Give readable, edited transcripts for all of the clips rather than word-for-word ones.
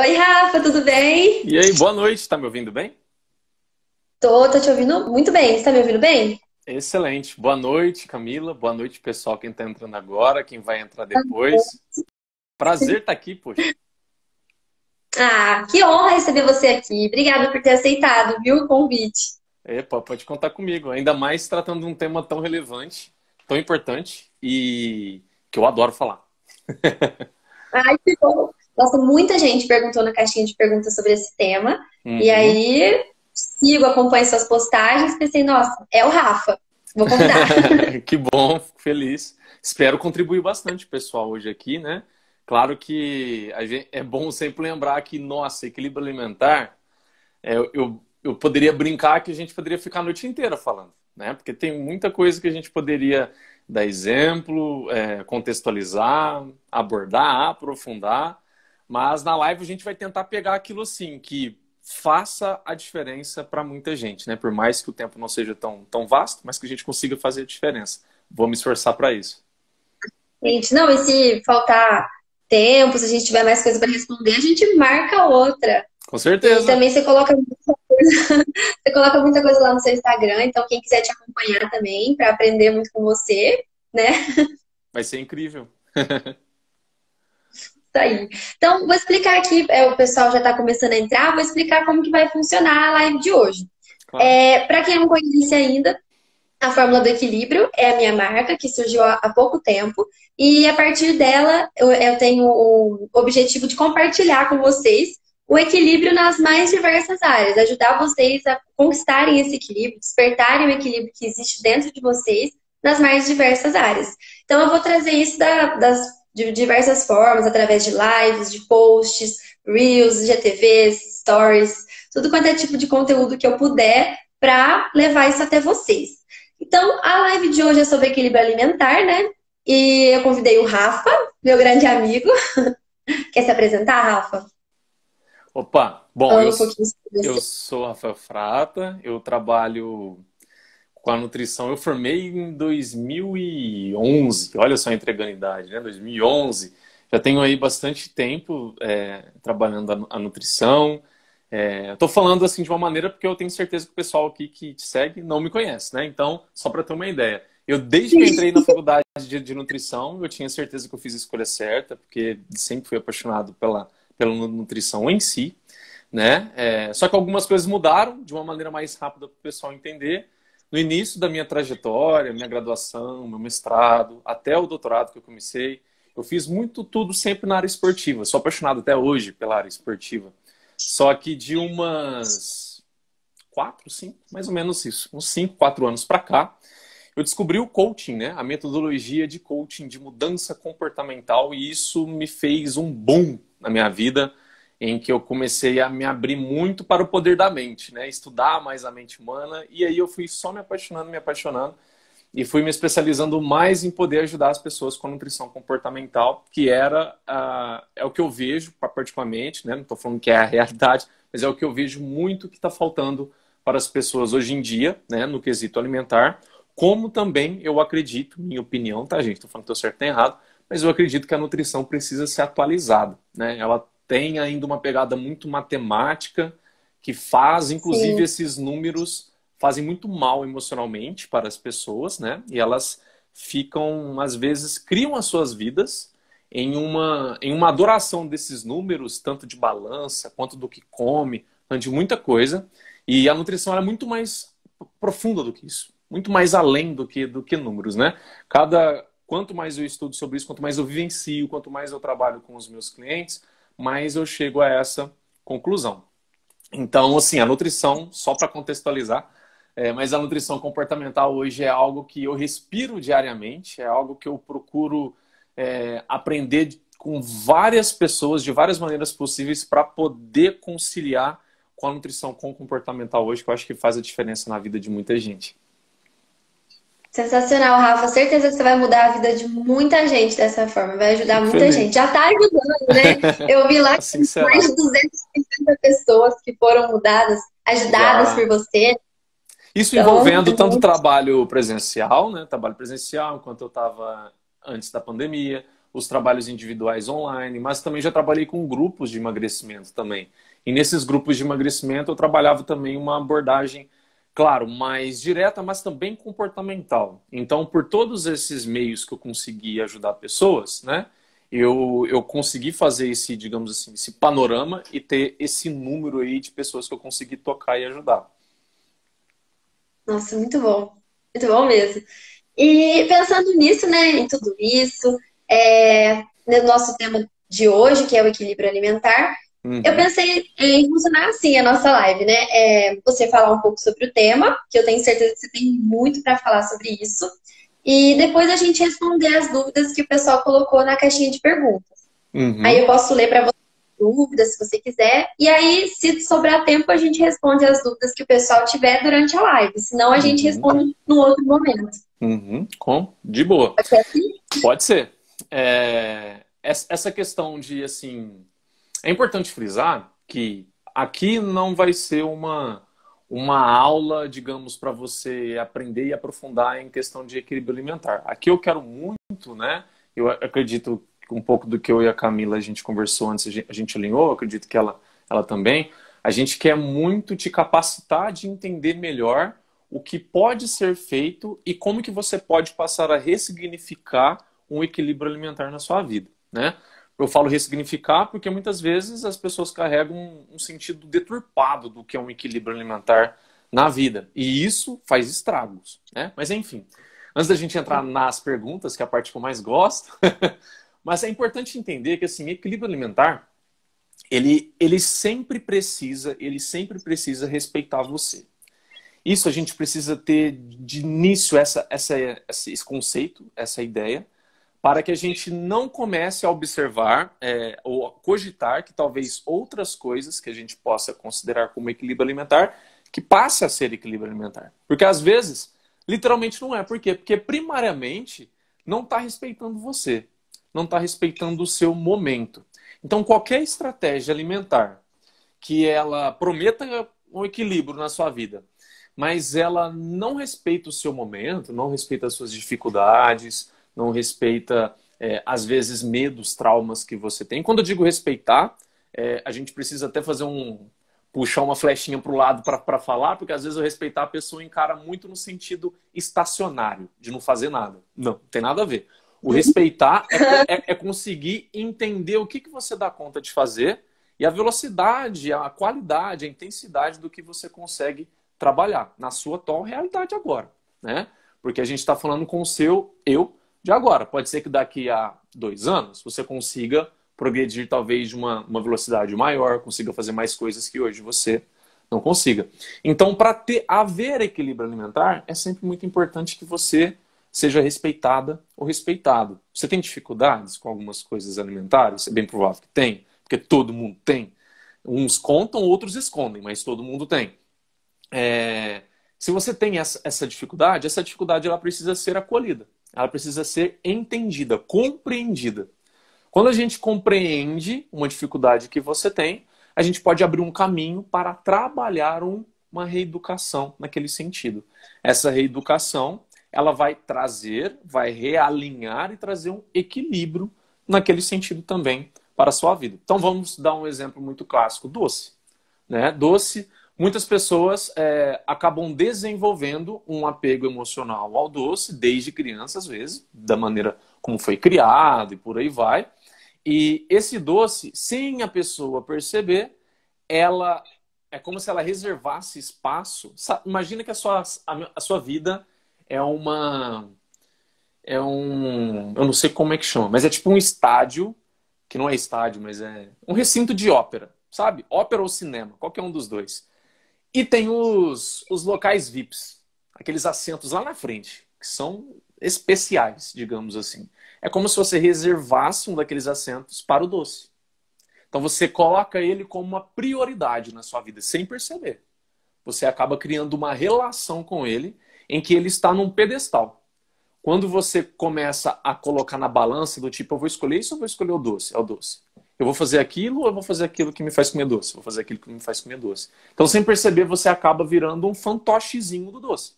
Oi, Rafa, tudo bem? E aí, boa noite, tá me ouvindo bem? Tô te ouvindo muito bem. Você tá me ouvindo bem? Excelente. Boa noite, Camila. Boa noite, pessoal, quem tá entrando agora, quem vai entrar depois. Prazer estar aqui, poxa. Ah, que honra receber você aqui. Obrigada por ter aceitado, viu, o convite. Epa, pode contar comigo. Ainda mais tratando de um tema tão relevante, tão importante e que eu adoro falar. Ai, que bom. Nossa, muita gente perguntou na caixinha de perguntas sobre esse tema. E Uhum. aí, sigo, acompanho suas postagens. Pensei, nossa, é o Rafa. Vou convidar. Que bom, fico feliz. Espero contribuir bastante, pessoal, hoje aqui, né? Claro que é bom sempre lembrar que, nossa, equilíbrio alimentar. Eu poderia brincar que a gente poderia ficar a noite inteira falando, né? Porque tem muita coisa que a gente poderia dar exemplo, contextualizar, abordar, aprofundar, mas na live a gente vai tentar pegar aquilo assim, que faça a diferença para muita gente, né? Por mais que o tempo não seja tão vasto, mas que a gente consiga fazer a diferença. Vou me esforçar para isso. Gente, não, e se faltar tempo, se a gente tiver mais coisa para responder, a gente marca outra. Com E certeza, também você coloca muita coisa lá no seu Instagram, então quem quiser te acompanhar também, para aprender muito com você, né? vai ser incrível. Isso aí. Então, vou explicar aqui, o pessoal já está começando a entrar, vou explicar como que vai funcionar a live de hoje. Claro. Para quem não conhece ainda, a Fórmula do Equilíbrio é a minha marca, que surgiu há pouco tempo, e a partir dela eu tenho o objetivo de compartilhar com vocês o equilíbrio nas mais diversas áreas, ajudar vocês a conquistarem esse equilíbrio, despertarem o equilíbrio que existe dentro de vocês nas mais diversas áreas. Então, eu vou trazer isso de diversas formas, através de lives, de posts, reels, GTVs, stories, tudo quanto é tipo de conteúdo que eu puder para levar isso até vocês. Então, a live de hoje é sobre equilíbrio alimentar, né? E eu convidei o Rafa, meu grande amigo. Quer se apresentar, Rafa? Opa, bom, Falando um pouquinho sobre eu você. sou Rafael Frata, eu trabalho com a nutrição. Eu formei em 2011, olha só entregando idade, né? 2011. Já tenho aí bastante tempo trabalhando a nutrição. Estou falando assim de uma maneira porque eu tenho certeza que o pessoal aqui que te segue não me conhece, né? Então, só para ter uma ideia. Desde que eu entrei na faculdade de nutrição, eu tinha certeza que eu fiz a escolha certa, porque sempre fui apaixonado pela nutrição em si, né? Só que algumas coisas mudaram de uma maneira mais rápida para o pessoal entender. No início da minha trajetória, minha graduação, meu mestrado, até o doutorado que eu comecei, eu fiz muito tudo sempre na área esportiva. Sou apaixonado até hoje pela área esportiva. Só que de umas 4, 5, mais ou menos isso, uns 5, 4 anos para cá, eu descobri o coaching, né? A metodologia de coaching, de mudança comportamental, e isso me fez um boom na minha vida, em que eu comecei a me abrir muito para o poder da mente, né? Estudar mais a mente humana, e aí eu fui só me apaixonando, e fui me especializando mais em poder ajudar as pessoas com a nutrição comportamental, que é o que eu vejo particularmente, né? Não estou falando que é a realidade, mas é o que eu vejo muito que está faltando para as pessoas hoje em dia, né? No quesito alimentar, como também eu acredito, minha opinião, tá, gente? Estou falando que estou certo ou errado, mas eu acredito que a nutrição precisa ser atualizada, né? Ela tem ainda uma pegada muito matemática, que faz, inclusive, Sim, esses números fazem muito mal emocionalmente para as pessoas, né? E elas ficam, às vezes, criam as suas vidas em uma adoração desses números, tanto de balança, quanto do que come, quanto de muita coisa. E a nutrição é muito mais profunda do que isso, muito mais além do que números, né? Quanto mais eu estudo sobre isso, quanto mais eu vivencio, quanto mais eu trabalho com os meus clientes, mais eu chego a essa conclusão. Então, assim, a nutrição, só para contextualizar, mas a nutrição comportamental hoje é algo que eu respiro diariamente, é algo que eu procuro aprender com várias pessoas, de várias maneiras possíveis, para poder conciliar com a nutrição com o comportamental hoje, que eu acho que faz a diferença na vida de muita gente. sensacional, Rafa. Certeza que você vai mudar a vida de muita gente dessa forma, vai ajudar Fico muita gente. feliz. Já está ajudando, né? Eu vi lá que Assim tem mais será. de 250 pessoas que foram mudadas, ajudadas por Já. você. Isso Então, é envolvendo tanto muito. trabalho presencial, né? Trabalho presencial, enquanto eu estava antes da pandemia, os trabalhos individuais online, mas também já trabalhei com grupos de emagrecimento também. E nesses grupos de emagrecimento eu trabalhava também uma abordagem, claro, mais direta, mas também comportamental. Então, por todos esses meios que eu consegui ajudar pessoas, né? Eu consegui fazer esse, digamos assim, esse panorama e ter esse número aí de pessoas que eu consegui tocar e ajudar. Nossa, muito bom mesmo. E pensando nisso, né, em tudo isso, no nosso tema de hoje, que é o equilíbrio alimentar, eu Uhum, pensei em funcionar assim a nossa live, né? Você falar um pouco sobre o tema, que eu tenho certeza que você tem muito para falar sobre isso, e depois a gente responder as dúvidas que o pessoal colocou na caixinha de perguntas. Aí uhum, eu posso ler para você as dúvidas, se você quiser, e aí, se sobrar tempo, a gente responde as dúvidas que o pessoal tiver durante a live, senão a gente uhum, responde no outro momento. uhum, de boa. Pode ser assim? Pode ser. Essa questão de, assim, é importante frisar que aqui não vai ser uma aula, digamos, para você aprender e aprofundar em questão de equilíbrio alimentar. Aqui eu quero muito, né? Eu acredito que um pouco do que eu e a Camila a gente conversou antes, a gente alinhou, eu acredito que ela também. A gente quer muito te capacitar de entender melhor o que pode ser feito e como que você pode passar a ressignificar um equilíbrio alimentar na sua vida, né? Eu falo ressignificar porque muitas vezes as pessoas carregam um sentido deturpado do que é um equilíbrio alimentar na vida. E isso faz estragos, né? Mas enfim, antes da gente entrar nas perguntas, que é a parte que eu mais gosto, mas é importante entender que assim, equilíbrio alimentar, ele sempre precisa respeitar você. Isso a gente precisa ter de início esse conceito, essa ideia, para que a gente não comece a observar ou a cogitar que talvez outras coisas que a gente possa considerar como equilíbrio alimentar, que passe a ser equilíbrio alimentar. Porque às vezes, literalmente não é. Por quê? Porque primariamente não está respeitando você, não está respeitando o seu momento. Então, qualquer estratégia alimentar que ela prometa um equilíbrio na sua vida, mas ela não respeita o seu momento, não respeita as suas dificuldades, não respeita, às vezes, medos, traumas que você tem. Quando eu digo respeitar, a gente precisa até puxar uma flechinha para o lado para falar, porque às vezes eu respeitar a pessoa encara muito no sentido estacionário, de não fazer nada. Não tem nada a ver. O respeitar é conseguir entender o que você dá conta de fazer e a velocidade, a qualidade, a intensidade do que você consegue trabalhar na sua atual realidade agora, né? Porque a gente está falando com o seu eu de agora. Pode ser que daqui a 2 anos você consiga progredir talvez de uma velocidade maior, consiga fazer mais coisas que hoje você não consiga. Então, para haver equilíbrio alimentar, é sempre muito importante que você seja respeitada ou respeitado. Você tem dificuldades com algumas coisas alimentares? É bem provável que tem, porque todo mundo tem. Uns contam, outros escondem, mas todo mundo tem. Se você tem essa dificuldade ela precisa ser acolhida. Ela precisa ser entendida, compreendida. Quando a gente compreende uma dificuldade que você tem, a gente pode abrir um caminho para trabalhar uma reeducação naquele sentido. Essa reeducação, ela vai realinhar e trazer um equilíbrio naquele sentido também para a sua vida. Então vamos dar um exemplo muito clássico, doce, né? Doce, muitas pessoas acabam desenvolvendo um apego emocional ao doce desde criança, às vezes, da maneira como foi criado e por aí vai. E esse doce, sem a pessoa perceber, ela é como se ela reservasse espaço. Imagina que a sua vida é eu não sei como é que chama, mas é tipo um estádio, que não é estádio, mas é um recinto de ópera, sabe? Ópera ou cinema, qualquer um dos dois. E tem os locais VIPs, aqueles assentos lá na frente, que são especiais, digamos assim. É como se você reservasse um daqueles assentos para o doce. Então você coloca ele como uma prioridade na sua vida, sem perceber. Você acaba criando uma relação com ele em que ele está num pedestal. Quando você começa a colocar na balança do tipo, eu vou escolher isso ou vou escolher o doce? É o doce. Eu vou fazer aquilo ou eu vou fazer aquilo que me faz comer doce? Vou fazer aquilo que me faz comer doce. Então, sem perceber, você acaba virando um fantochezinho do doce.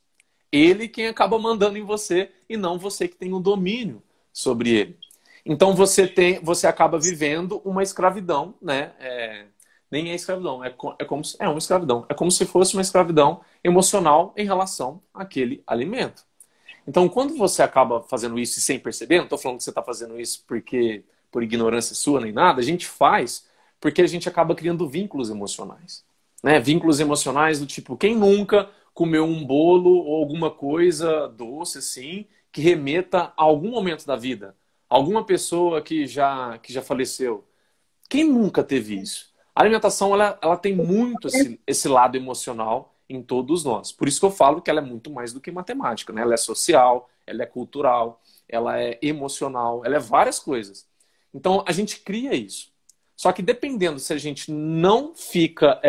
Ele quem acaba mandando em você e não você que tem o domínio sobre ele. Então você acaba vivendo uma escravidão, né? Nem é escravidão, é como se, é uma escravidão. É como se fosse uma escravidão emocional em relação àquele alimento. Então, quando você acaba fazendo isso sem perceber, não estou falando que você está fazendo isso porque por ignorância sua nem nada, a gente faz porque a gente acaba criando vínculos emocionais. Né? Vínculos emocionais do tipo, quem nunca comeu um bolo ou alguma coisa doce assim, que remeta a algum momento da vida? Alguma pessoa que já faleceu. Quem nunca teve isso? A alimentação ela tem muito esse lado emocional em todos nós. Por isso que eu falo que ela é muito mais do que matemática. Né? Ela é social, ela é cultural, ela é emocional, ela é várias coisas. Então a gente cria isso. Só que dependendo se a gente não fica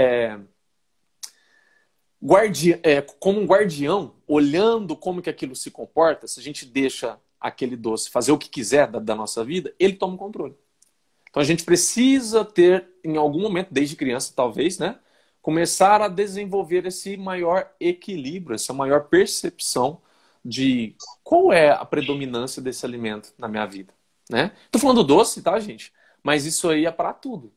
como um guardião, olhando como que aquilo se comporta, se a gente deixa aquele doce fazer o que quiser da nossa vida, ele toma o controle. Então a gente precisa ter, em algum momento, desde criança talvez, né, começar a desenvolver esse maior equilíbrio, essa maior percepção de qual é a predominância desse alimento na minha vida. Né? Tô falando doce, tá, gente? Mas isso aí é para tudo.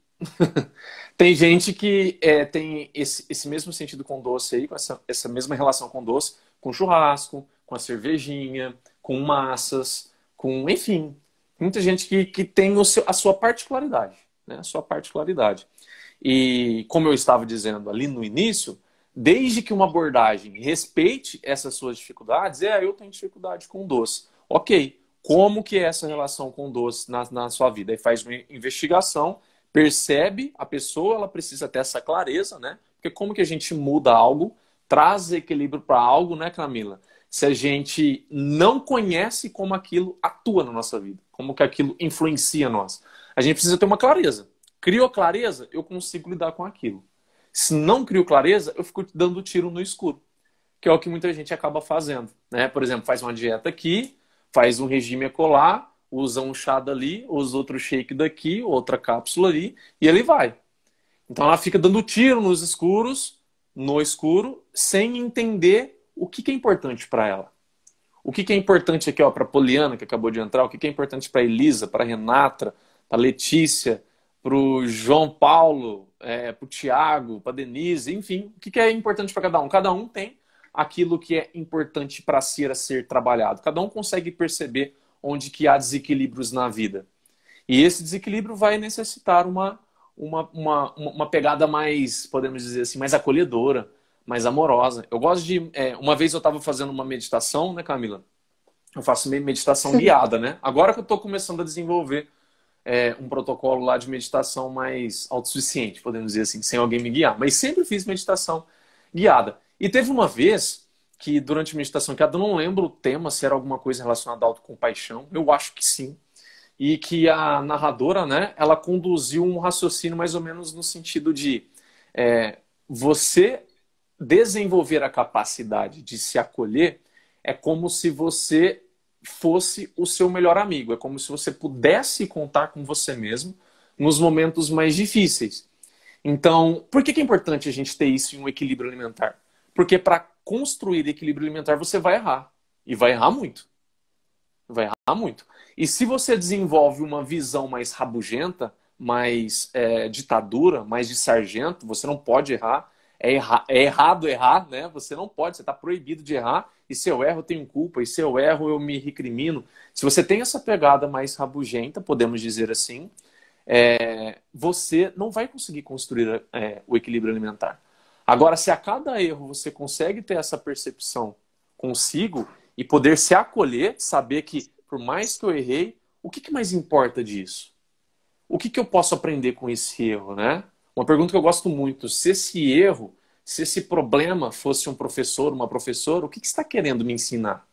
Tem gente que tem esse mesmo sentido com doce aí, com essa mesma relação com doce, com churrasco, com a cervejinha, com massas, com, enfim, muita gente que tem a sua particularidade, né? A sua particularidade. E como eu estava dizendo ali no início, desde que uma abordagem respeite essas suas dificuldades, eu tenho dificuldade com doce. Ok, como que é essa relação com doce na sua vida? Aí faz uma investigação, percebe a pessoa, ela precisa ter essa clareza, né? Porque como que a gente muda algo, traz equilíbrio para algo, né, Camila? Se a gente não conhece como aquilo atua na nossa vida, como que aquilo influencia nós. A gente precisa ter uma clareza. Criou clareza, eu consigo lidar com aquilo. Se não crio clareza, eu fico dando tiro no escuro, que é o que muita gente acaba fazendo. Né? Por exemplo, faz uma dieta aqui, faz um regime acolá, usa um chá dali, usa outro shake daqui, outra cápsula ali, e ele vai. Então ela fica dando tiro no escuro, sem entender o que é importante para ela. O que é importante aqui para a Poliana, que acabou de entrar, o que é importante para a Elisa, para a Renata, para a Letícia, para o João Paulo, para o Tiago, para a Denise, enfim, o que é importante para cada um? Cada um tem aquilo que é importante para si a ser trabalhado. Cada um consegue perceber onde que há desequilíbrios na vida. E esse desequilíbrio vai necessitar uma pegada mais, podemos dizer assim, mais acolhedora, mais amorosa. Eu gosto de... uma vez eu estava fazendo uma meditação, né, Camila? Eu faço meditação guiada, né? Agora que eu estou começando a desenvolver um protocolo lá de meditação mais autossuficiente, podemos dizer assim, sem alguém me guiar. Mas sempre fiz meditação guiada. E teve uma vez que, durante a meditação guiada, eu não lembro o tema, se era alguma coisa relacionada à autocompaixão. Eu acho que sim. E que a narradora, né, ela conduziu um raciocínio mais ou menos no sentido de você desenvolver a capacidade de se acolher é como se você fosse o seu melhor amigo. É como se você pudesse contar com você mesmo nos momentos mais difíceis. Então, por que é importante a gente ter isso em um equilíbrio alimentar? Porque para construir equilíbrio alimentar você vai errar. E vai errar muito. Vai errar muito. E se você desenvolve uma visão mais rabugenta, mais ditadura, mais de sargento, você não pode errar. É errado errar, né? Você não pode, você está proibido de errar. E se eu erro, eu tenho culpa. E se eu erro, eu me recrimino. Se você tem essa pegada mais rabugenta, podemos dizer assim, você não vai conseguir construir o equilíbrio alimentar. Agora, se a cada erro você consegue ter essa percepção consigo e poder se acolher, saber que, por mais que eu errei, o que mais importa disso? O que eu posso aprender com esse erro, né? Uma pergunta que eu gosto muito, se esse problema fosse um professor, uma professora, o que está querendo me ensinar?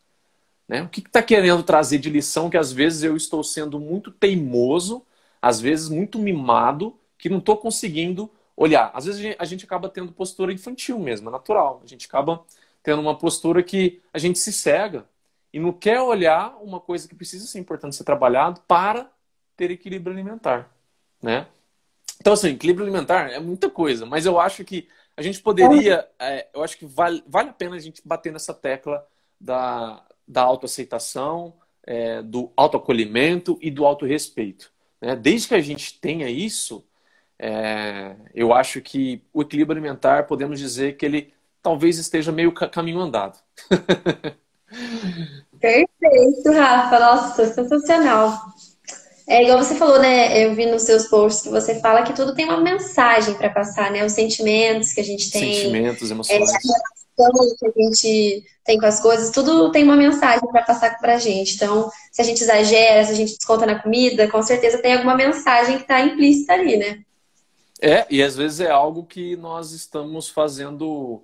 Né? O que está querendo trazer de lição que às vezes eu estou sendo muito teimoso, às vezes muito mimado, que não estou conseguindo olhar. Às vezes a gente acaba tendo postura infantil mesmo, é natural. A gente acaba tendo uma postura que a gente se cega e não quer olhar uma coisa que precisa ser importante ser trabalhado para ter equilíbrio alimentar, né? Então, assim, equilíbrio alimentar é muita coisa, mas eu acho que a gente poderia, eu acho que vale a pena a gente bater nessa tecla da autoaceitação, do autoacolhimento e do autorrespeito, né? Desde que a gente tenha isso, eu acho que o equilíbrio alimentar, podemos dizer que ele talvez esteja meio caminho andado. Perfeito, Rafa. Nossa, sensacional. É igual você falou, né? Eu vi nos seus posts que você fala que tudo tem uma mensagem para passar, né? Os sentimentos que a gente tem, Sentimentos, a emoções. relação que a gente tem com as coisas, tudo tem uma mensagem para passar pra gente. Então, se a gente exagera, se a gente desconta na comida, com certeza tem alguma mensagem que está implícita ali, né? E às vezes é algo que nós estamos fazendo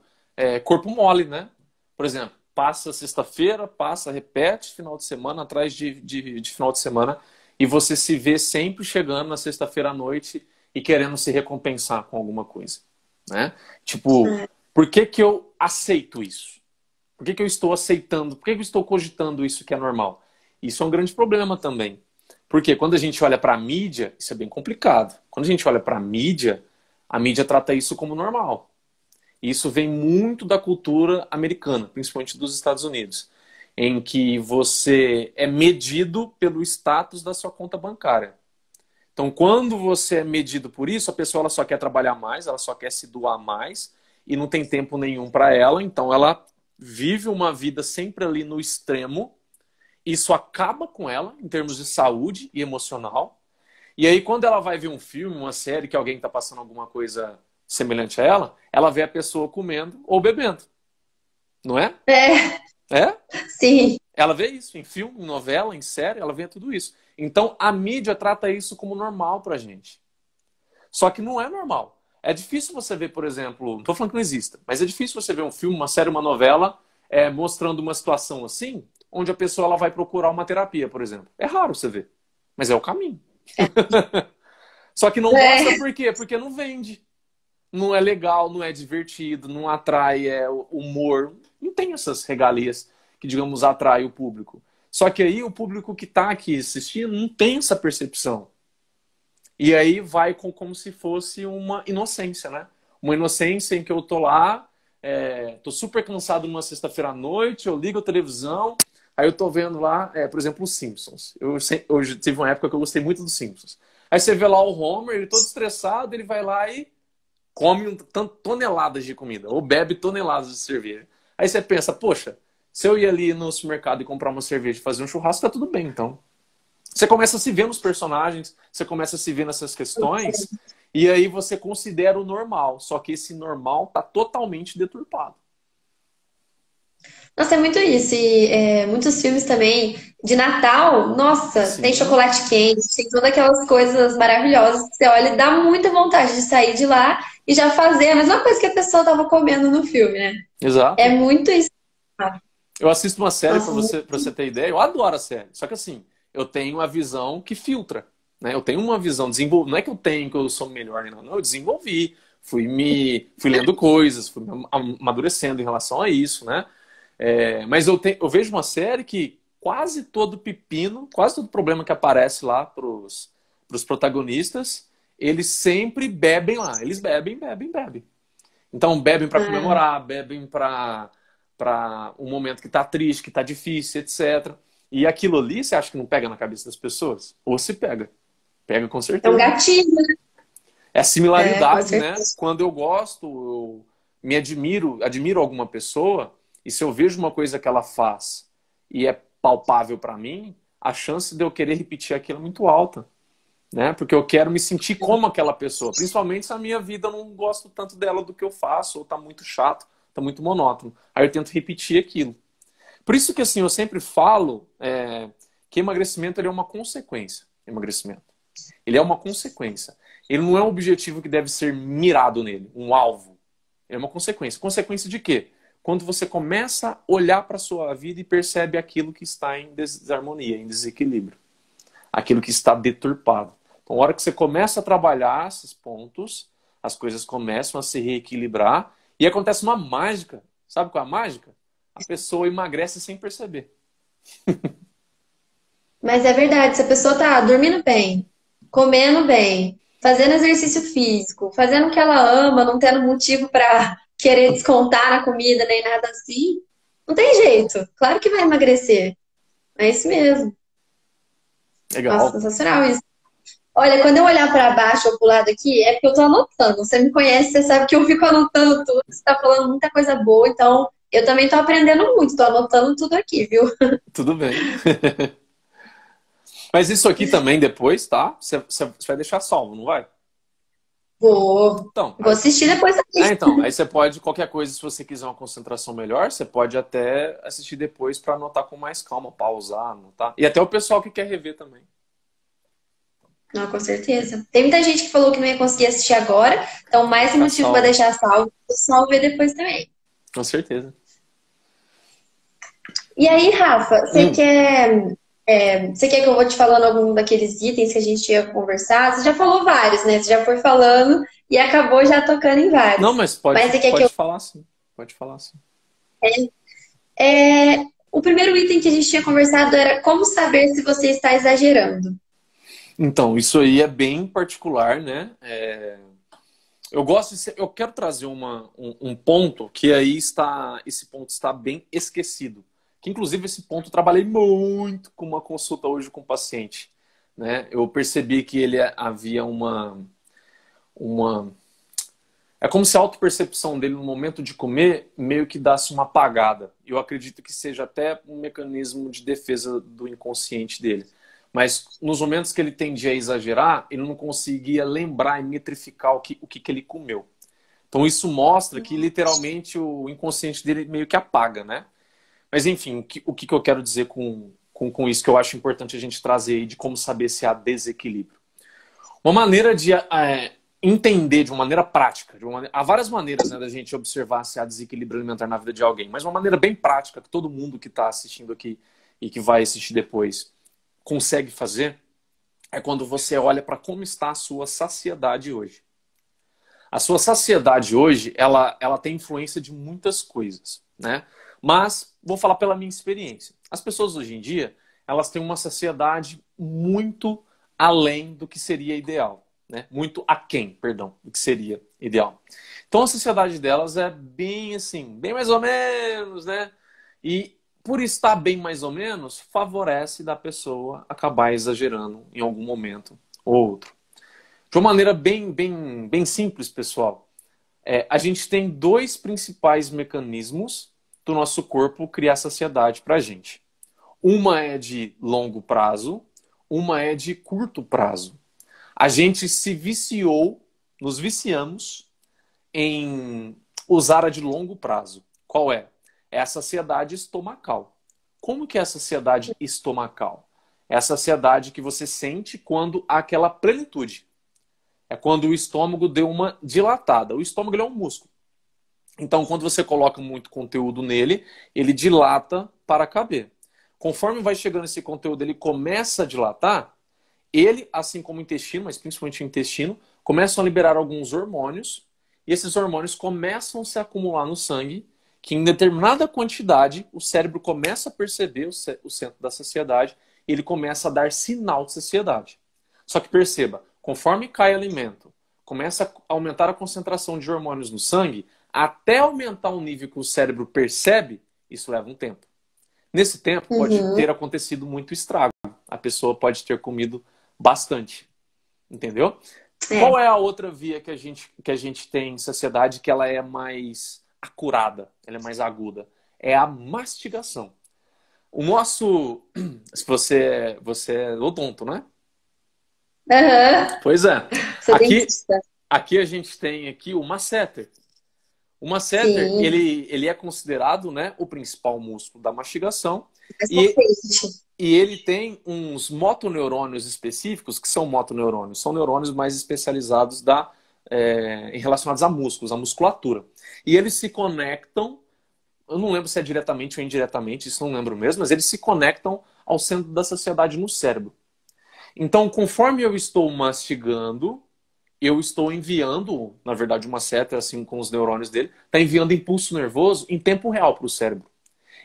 corpo mole, né? Por exemplo, passa sexta-feira, passa, repete final de semana atrás de final de semana e você se vê sempre chegando na sexta-feira à noite e querendo se recompensar com alguma coisa, né? Tipo, por que que eu aceito isso? Por que que eu estou aceitando? Por que que eu estou cogitando isso que é normal? Isso é um grande problema também. Porque quando a gente olha para a mídia, isso é bem complicado. Quando a gente olha para a mídia trata isso como normal. E isso vem muito da cultura americana, principalmente dos Estados Unidos, em que você é medido pelo status da sua conta bancária. Então, quando você é medido por isso, a pessoa ela só quer trabalhar mais, ela só quer se doar mais e não tem tempo nenhum para ela, então ela vive uma vida sempre ali no extremo. Isso acaba com ela em termos de saúde e emocional. E aí, quando ela vai ver um filme, uma série, que alguém está passando alguma coisa semelhante a ela vê a pessoa comendo ou bebendo. Não é? É, É? sim. Ela vê isso em filme, em novela, em série, ela vê tudo isso. Então, a mídia trata isso como normal pra gente. Só que não é normal. É difícil você ver, por exemplo, não tô falando que não exista, mas é difícil você ver um filme, uma série, uma novela mostrando uma situação assim, onde a pessoa ela vai procurar uma terapia, por exemplo. É raro você ver, mas é o caminho. Só que não mostra É. por quê? Porque não vende. Não é legal, não é divertido, não atrai humor. Não tem essas regalias que, digamos, atrai o público. Só que aí o público que está aqui assistindo não tem essa percepção. E aí vai como se fosse uma inocência, né? Uma inocência em que eu tô lá, tô super cansado numa sexta-feira à noite, eu ligo a televisão, aí eu tô vendo lá, por exemplo, os Simpsons. Hoje tive uma época que eu gostei muito dos Simpsons. Aí você vê lá o Homer, ele todo estressado, ele vai lá e come toneladas de comida, ou bebe toneladas de cerveja. Aí você pensa, poxa, se eu ir ali no supermercado e comprar uma cerveja e fazer um churrasco, tá tudo bem, então. Você começa a se ver nos personagens, você começa a se ver nessas questões, e aí você considera o normal. Só que esse normal tá totalmente deturpado. Nossa, é muito isso. E muitos filmes também de Natal, nossa, tem Sim, chocolate quente, tem todas aquelas coisas maravilhosas que você olha e dá muita vontade de sair de lá e já fazer a mesma coisa que a pessoa estava comendo no filme, né? É exato. muito isso. Eu assisto uma série Nossa, pra você ter ideia, eu adoro a série. Só que assim, eu tenho a visão que filtra, né? Eu tenho uma visão desenvolvida. Não é que eu tenho, que eu sou melhor nem nada, não, eu desenvolvi. Fui lendo coisas, fui amadurecendo em relação a isso, né? Mas eu vejo uma série que quase todo pepino, quase todo problema que aparece lá pros protagonistas, eles sempre bebem lá. Eles bebem, bebem, bebem. Então bebem para ah, comemorar, bebem para um momento que tá triste, que tá difícil, etc. E aquilo ali, você acha que não pega na cabeça das pessoas? Ou se pega. Pega com é um certeza. gatilho, né? É Com similaridade, né? certeza. Quando eu gosto, eu me admiro alguma pessoa, e se eu vejo uma coisa que ela faz e é palpável para mim, a chance de eu querer repetir aquilo é muito alta, né? Porque eu quero me sentir como aquela pessoa. Principalmente se a minha vida eu não gosto tanto dela do que eu faço, ou tá muito chato, tá muito monótono. Aí eu tento repetir aquilo. Por isso que assim, eu sempre falo que emagrecimento ele é uma consequência. Emagrecimento. Ele é uma consequência. Ele não é um objetivo que deve ser mirado nele, um alvo. Ele é uma consequência. Consequência de quê? Quando você começa a olhar para a sua vida e percebe aquilo que está em desarmonia, em desequilíbrio. Aquilo que está deturpado. Então, a hora que você começa a trabalhar esses pontos, as coisas começam a se reequilibrar e acontece uma mágica. Sabe qual é a mágica? A pessoa emagrece sem perceber. Mas é verdade, se a pessoa tá dormindo bem, comendo bem, fazendo exercício físico, fazendo o que ela ama, não tendo motivo pra querer descontar na comida nem nada assim, não tem jeito. Claro que vai emagrecer. É isso mesmo. Nossa, Legal. sensacional isso. Olha, quando eu olhar para baixo ou pro lado aqui, é porque eu tô anotando. Você me conhece, você sabe que eu fico anotando tudo. Você tá falando muita coisa boa, então eu também tô aprendendo muito, tô anotando tudo aqui, viu? Tudo bem. Mas isso aqui também depois, tá? Você vai deixar salvo, não vai? Vou, Então, vou assistir depois também. aí você pode, qualquer coisa, se você quiser uma concentração melhor, você pode até assistir depois para anotar com mais calma, pausar, anotar. E até o pessoal que quer rever também. Não, com certeza. Tem muita gente que falou que não ia conseguir assistir agora, então mais um Deixar motivo para salvo, deixar salvo, só ver depois também. com certeza. E aí, Rafa, Hum. você quer que eu vou te falando algum daqueles itens que a gente ia conversar? Você já falou vários, né? Você já foi falando e acabou já tocando em Não, vários. mas Mas pode, você quer que eu... pode falar sim. Pode falar sim. O primeiro item que a gente tinha conversado era como saber se você está exagerando. Então, isso aí é bem particular, né? Eu gosto eu quero trazer um ponto que aí está, esse ponto está bem esquecido. Que inclusive esse ponto eu trabalhei muito com uma consulta hoje com o paciente, né? Eu percebi que ele havia uma é como se a autopercepção dele no momento de comer meio que desse uma apagada. Eu acredito que seja até um mecanismo de defesa do inconsciente dele. Mas nos momentos que ele tendia a exagerar, ele não conseguia lembrar e metrificar o que ele comeu. Então isso mostra que literalmente o inconsciente dele meio que apaga, né? Mas enfim, o que eu quero dizer com isso que eu acho importante a gente trazer aí de como saber se há desequilíbrio. Uma maneira de entender de uma maneira prática, há várias maneiras, né, da gente observar se há desequilíbrio alimentar na vida de alguém, mas uma maneira bem prática que todo mundo que está assistindo aqui e que vai assistir depois consegue fazer é quando você olha para como está a sua saciedade hoje. A sua saciedade hoje, ela tem influência de muitas coisas, né? Mas vou falar pela minha experiência. As pessoas hoje em dia, elas têm uma saciedade muito além do que seria ideal, né? Muito aquém, perdão, do que seria ideal. Então a saciedade delas é bem assim, bem mais ou menos, né? E por estar bem mais ou menos, favorece da pessoa acabar exagerando em algum momento ou outro. De uma maneira bem simples, pessoal, a gente tem dois principais mecanismos do nosso corpo criar saciedade para a gente. Uma é de longo prazo, uma é de curto prazo. A gente se viciou, nos viciamos em usar a de longo prazo. Qual é? É a saciedade estomacal. Como que é a saciedade estomacal? É a saciedade que você sente quando há aquela plenitude. É quando o estômago deu uma dilatada. O estômago ele é um músculo. Então, quando você coloca muito conteúdo nele, ele dilata para caber. Conforme vai chegando esse conteúdo, ele começa a dilatar, ele, assim como o intestino, mas principalmente o intestino, começam a liberar alguns hormônios, e esses hormônios começam a se acumular no sangue, que em determinada quantidade o cérebro começa a perceber o centro da saciedade, e ele começa a dar sinal de saciedade. Só que perceba, conforme cai alimento, começa a aumentar a concentração de hormônios no sangue, até aumentar o nível que o cérebro percebe, isso leva um tempo. Nesse tempo pode Uhum. ter acontecido muito estrago. A pessoa pode ter comido bastante. Entendeu? É. Qual é a outra via que a gente tem em sociedade que ela é mais acurada, ela é mais aguda? É a mastigação. O nosso. Se você é odonto, né? Aham. Pois é. Sou Aqui, dentista. aqui a gente tem aqui o masseter. O masseter, Sim. ele é considerado, né, o principal músculo da mastigação Mas e, potente. e ele tem uns motoneurônios específicos, que são motoneurônios, são neurônios mais especializados relacionados a músculos, a musculatura. E eles se conectam, eu não lembro se é diretamente ou indiretamente, isso não lembro mesmo, mas eles se conectam ao centro da saciedade no cérebro. Então, conforme eu estou mastigando, eu estou enviando, na verdade, uma seta, assim, com os neurônios dele, está enviando impulso nervoso em tempo real para o cérebro.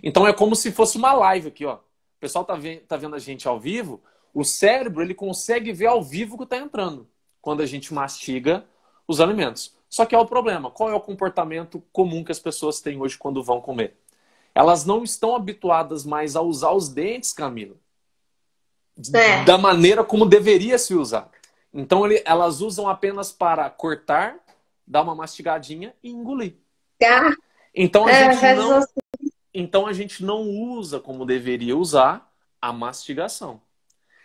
Então é como se fosse uma live aqui, ó. O pessoal tá vendo a gente ao vivo, o cérebro ele consegue ver ao vivo o que está entrando quando a gente mastiga os alimentos. Só que é o problema. Qual é o comportamento comum que as pessoas têm hoje quando vão comer? Elas não estão habituadas mais a usar os dentes, Camila, É. da maneira como deveria se usar. Então, elas usam apenas para cortar, dar uma mastigadinha e engolir. Ah, Então, faz assim. a gente não usa como deveria usar a mastigação.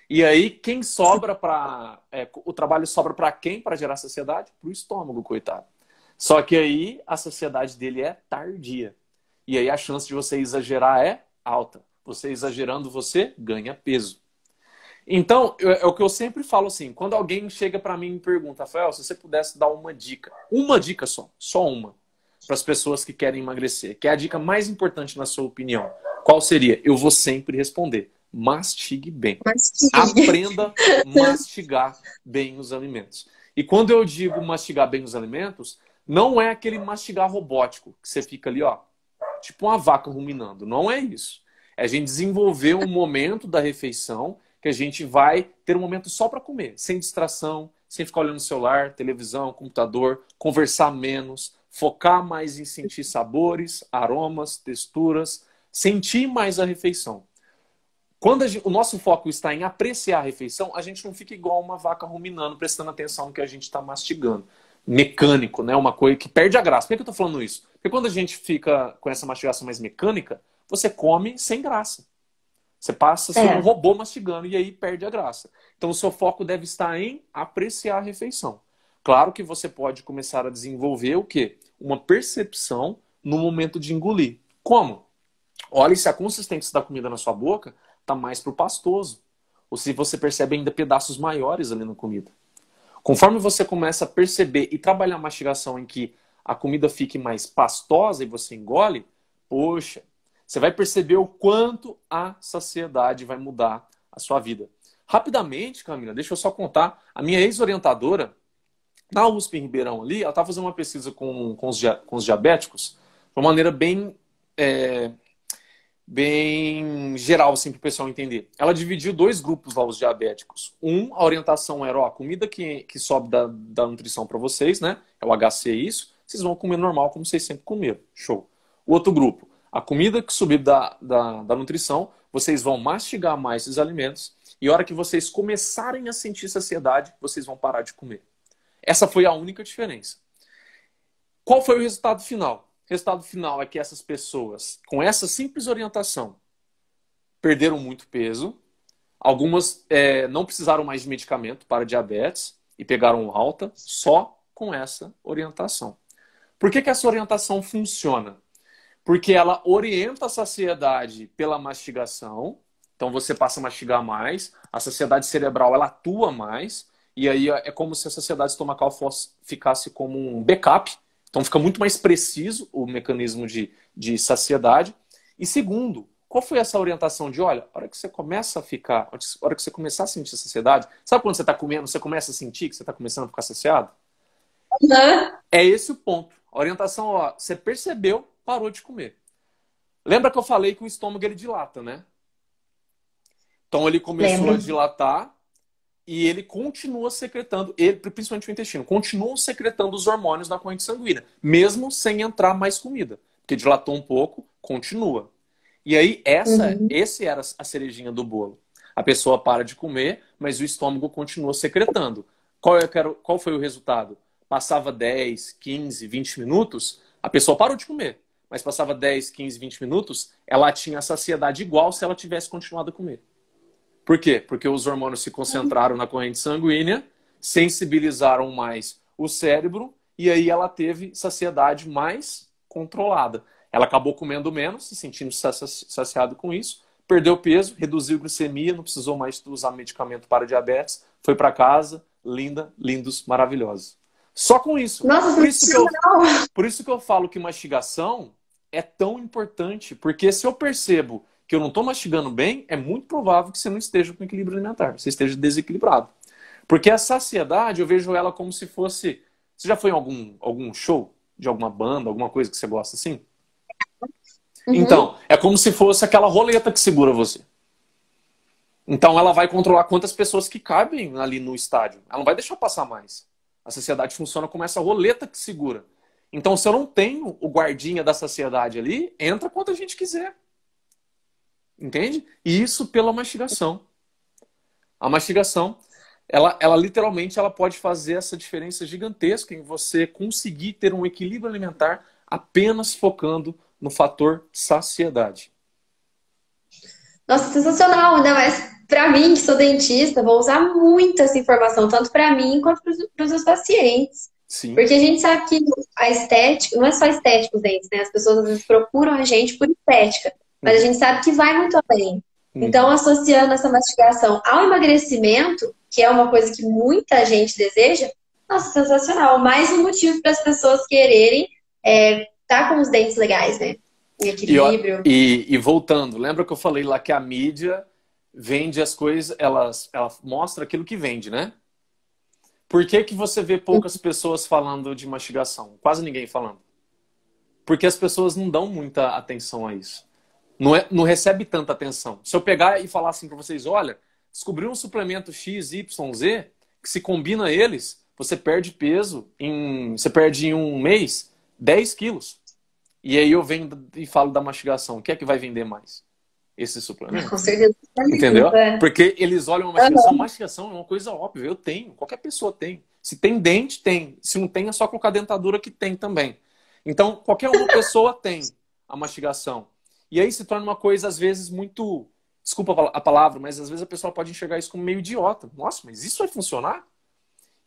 E aí, quem sobra para... o trabalho sobra para quem para gerar saciedade? Para o estômago, coitado. Só que aí, a saciedade dele é tardia. E aí, a chance de você exagerar é alta. Você exagerando, você ganha peso. Então, é o que eu sempre falo assim, quando alguém chega para mim e me pergunta, Rafael, se você pudesse dar uma dica só uma, para as pessoas que querem emagrecer, que é a dica mais importante na sua opinião, qual seria? Eu vou sempre responder, mastigue bem. Aprenda a mastigar bem os alimentos. E quando eu digo mastigar bem os alimentos, não é aquele mastigar robótico, que você fica ali, ó, tipo uma vaca ruminando. Não é isso. É a gente desenvolver um momento da refeição que a gente vai ter um momento só para comer, sem distração, sem ficar olhando no celular, televisão, computador, conversar menos, focar mais em sentir sabores, aromas, texturas, sentir mais a refeição. Quando o nosso foco está em apreciar a refeição, a gente não fica igual uma vaca ruminando, prestando atenção no que a gente está mastigando. Mecânico, né? Uma coisa que perde a graça. Por que eu estou falando isso? Porque quando a gente fica com essa mastigação mais mecânica, você come sem graça. Você passa a ser um robô mastigando e aí perde a graça. Então o seu foco deve estar em apreciar a refeição. Claro que você pode começar a desenvolver o quê? Uma percepção no momento de engolir. Como? Olhe se a consistência da comida na sua boca está mais para o pastoso. Ou se você percebe ainda pedaços maiores ali na comida. Conforme você começa a perceber e trabalhar a mastigação em que a comida fique mais pastosa e você engole, poxa, você vai perceber o quanto a saciedade vai mudar a sua vida. Rapidamente, Camila, deixa eu só contar. A minha ex-orientadora, na USP em Ribeirão ali, ela estava fazendo uma pesquisa com os diabéticos de uma maneira bem geral, assim, para o pessoal entender. Ela dividiu dois grupos lá, os diabéticos. A orientação era, ó, a comida que sobe da nutrição para vocês, né? É o HC isso. Vocês vão comer normal, como vocês sempre comeram. Show. O outro grupo, a comida que subir da nutrição, vocês vão mastigar mais esses alimentos e a hora que vocês começarem a sentir saciedade, vocês vão parar de comer. Essa foi a única diferença. Qual foi o resultado final? O resultado final é que essas pessoas, com essa simples orientação, perderam muito peso. Algumas não precisaram mais de medicamento para diabetes e pegaram alta só com essa orientação. Por que essa orientação funciona? Porque ela orienta a saciedade pela mastigação. Então você passa a mastigar mais, a saciedade cerebral ela atua mais, e aí é como se a saciedade estomacal ficasse como um backup. Então fica muito mais preciso o mecanismo de saciedade. E segundo, qual foi essa orientação de, olha, a hora que você começa a hora que você começar a sentir saciedade, sabe quando você está comendo, você começa a sentir que você está começando a ficar saciado? É esse o ponto. A orientação, ó, você percebeu, parou de comer. Lembra que eu falei que o estômago ele dilata, né? Então ele começou a dilatar e ele continua secretando, principalmente o intestino, continua secretando os hormônios na corrente sanguínea, mesmo sem entrar mais comida. Porque dilatou um pouco, continua. E aí, esse era a cerejinha do bolo. A pessoa para de comer, mas o estômago continua secretando. Qual foi o resultado? Passava 10, 15, 20 minutos, a pessoa parou de comer. Mas passava 10, 15, 20 minutos, ela tinha a saciedade igual se ela tivesse continuado a comer. Por quê? Porque os hormônios se concentraram na corrente sanguínea, sensibilizaram mais o cérebro e aí ela teve saciedade mais controlada. Ela acabou comendo menos, se sentindo saciado com isso, perdeu peso, reduziu a glicemia, não precisou mais usar medicamento para diabetes, foi para casa, linda, lindos, maravilhosos. Só com isso. Nossa, por isso que eu falo que mastigação é tão importante, porque se eu percebo que eu não estou mastigando bem, é muito provável que você não esteja com equilíbrio alimentar, você esteja desequilibrado. Porque a saciedade, eu vejo ela como se fosse... Você já foi em algum show de alguma banda, alguma coisa que você gosta assim? Então, é como se fosse aquela roleta que segura você. Então, ela vai controlar quantas pessoas que cabem ali no estádio. Ela não vai deixar passar mais. A saciedade funciona como essa roleta que segura. Então, se eu não tenho o guardinha da saciedade ali, entra quanto a gente quiser. Entende? E isso pela mastigação. A mastigação, ela literalmente ela pode fazer essa diferença gigantesca em você conseguir ter um equilíbrio alimentar apenas focando no fator saciedade. Nossa, sensacional, ainda mais para mim, que sou dentista, vou usar muito essa informação, tanto para mim quanto para os meus pacientes. Sim. Porque a gente sabe que a estética, não é só estética os dentes, né? As pessoas às vezes procuram a gente por estética, mas a Uhum. gente sabe que vai muito além. Então, Uhum. associando essa mastigação ao emagrecimento, que é uma coisa que muita gente deseja, nossa, sensacional. Mais um motivo para as pessoas quererem estar com os dentes legais, né? Em equilíbrio. E voltando, lembra que eu falei lá que a mídia vende as coisas, ela mostra aquilo que vende, né? Por que que você vê poucas pessoas falando de mastigação? Quase ninguém falando. Porque as pessoas não dão muita atenção a isso. Não recebe tanta atenção. Se eu pegar e falar assim para vocês, olha, descobri um suplemento X, Y, Z, que se combina eles, você perde peso, você perde em um mês 10 quilos. E aí eu venho e falo da mastigação. O que é que vai vender mais? Esse suplemento. Com certeza. Entendeu? É. Porque eles olham a mastigação. Mastigação é uma coisa óbvia. Eu tenho. Qualquer pessoa tem. Se tem dente, tem. Se não tem, é só colocar dentadura que tem também. Então, qualquer uma pessoa tem a mastigação. E aí se torna uma coisa, às vezes, muito... Desculpa a palavra, mas às vezes a pessoa pode enxergar isso como meio idiota. Nossa, mas isso vai funcionar?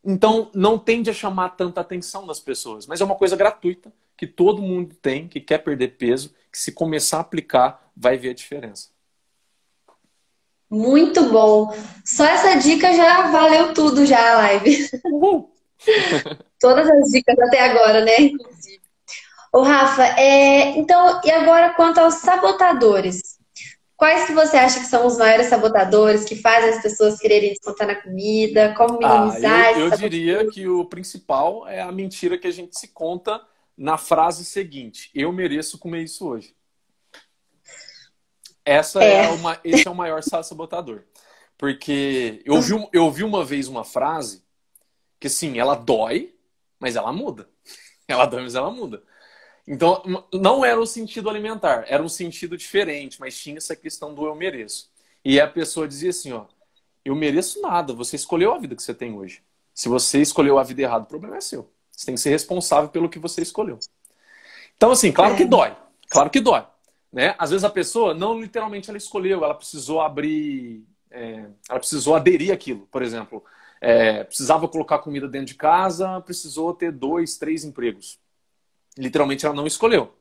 Então, não tende a chamar tanta atenção das pessoas. Mas é uma coisa gratuita, que todo mundo tem, que quer perder peso, que se começar a aplicar, vai ver a diferença. Muito bom. Só essa dica já valeu tudo já a live. Uhul! Todas as dicas até agora, né? Inclusive. Ô, Rafa, então, e agora quanto aos sabotadores? Quais que você acha que são os maiores sabotadores que fazem as pessoas quererem descontar na comida? Como minimizar esses Eu diria sabotadores? que o principal é a mentira que a gente se conta na frase seguinte: eu mereço comer isso hoje. É, Esse é o maior sabotador. Porque eu ouvi uma vez uma frase que, sim, ela dói, mas ela muda. Ela dói, mas ela muda. Então, não era o sentido alimentar, era um sentido diferente, mas tinha essa questão do eu mereço. E a pessoa dizia assim, ó, eu mereço nada, você escolheu a vida que você tem hoje. Se você escolheu a vida errada, o problema é seu. Você tem que ser responsável pelo que você escolheu. Então, assim, claro que é. dói. Claro que dói. Né? Às vezes a pessoa, não literalmente ela escolheu, ela precisou abrir, ela precisou aderir àquilo. Por exemplo, precisava colocar comida dentro de casa, precisou ter 2, 3 empregos. Literalmente ela não escolheu.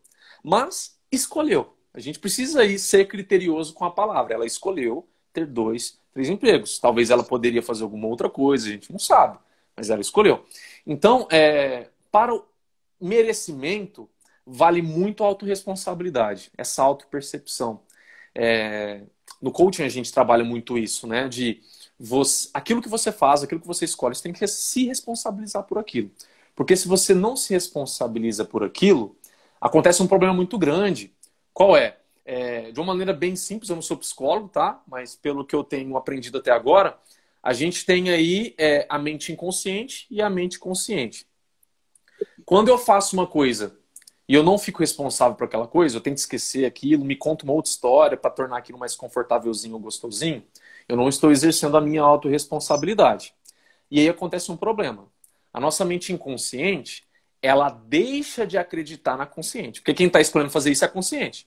Mas escolheu. A gente precisa aí ser criterioso com a palavra. Ela escolheu ter 2, 3 empregos. Talvez ela poderia fazer alguma outra coisa, a gente não sabe. Mas ela escolheu. Então, para o merecimento, vale muito a autorresponsabilidade, essa autopercepção. No coaching a gente trabalha muito isso, né? Aquilo que você faz, aquilo que você escolhe, você tem que se responsabilizar por aquilo. Porque se você não se responsabiliza por aquilo, acontece um problema muito grande. Qual é? De uma maneira bem simples, eu não sou psicólogo, tá? Mas pelo que eu tenho aprendido até agora, a gente tem aí a mente inconsciente e a mente consciente. Quando eu faço uma coisa e eu não fico responsável por aquela coisa, eu tento esquecer aquilo, me conto uma outra história para tornar aquilo mais confortávelzinho ou gostosinho, eu não estou exercendo a minha autorresponsabilidade. E aí acontece um problema. A nossa mente inconsciente, ela deixa de acreditar na consciente. Porque quem está escolhendo fazer isso é a consciente.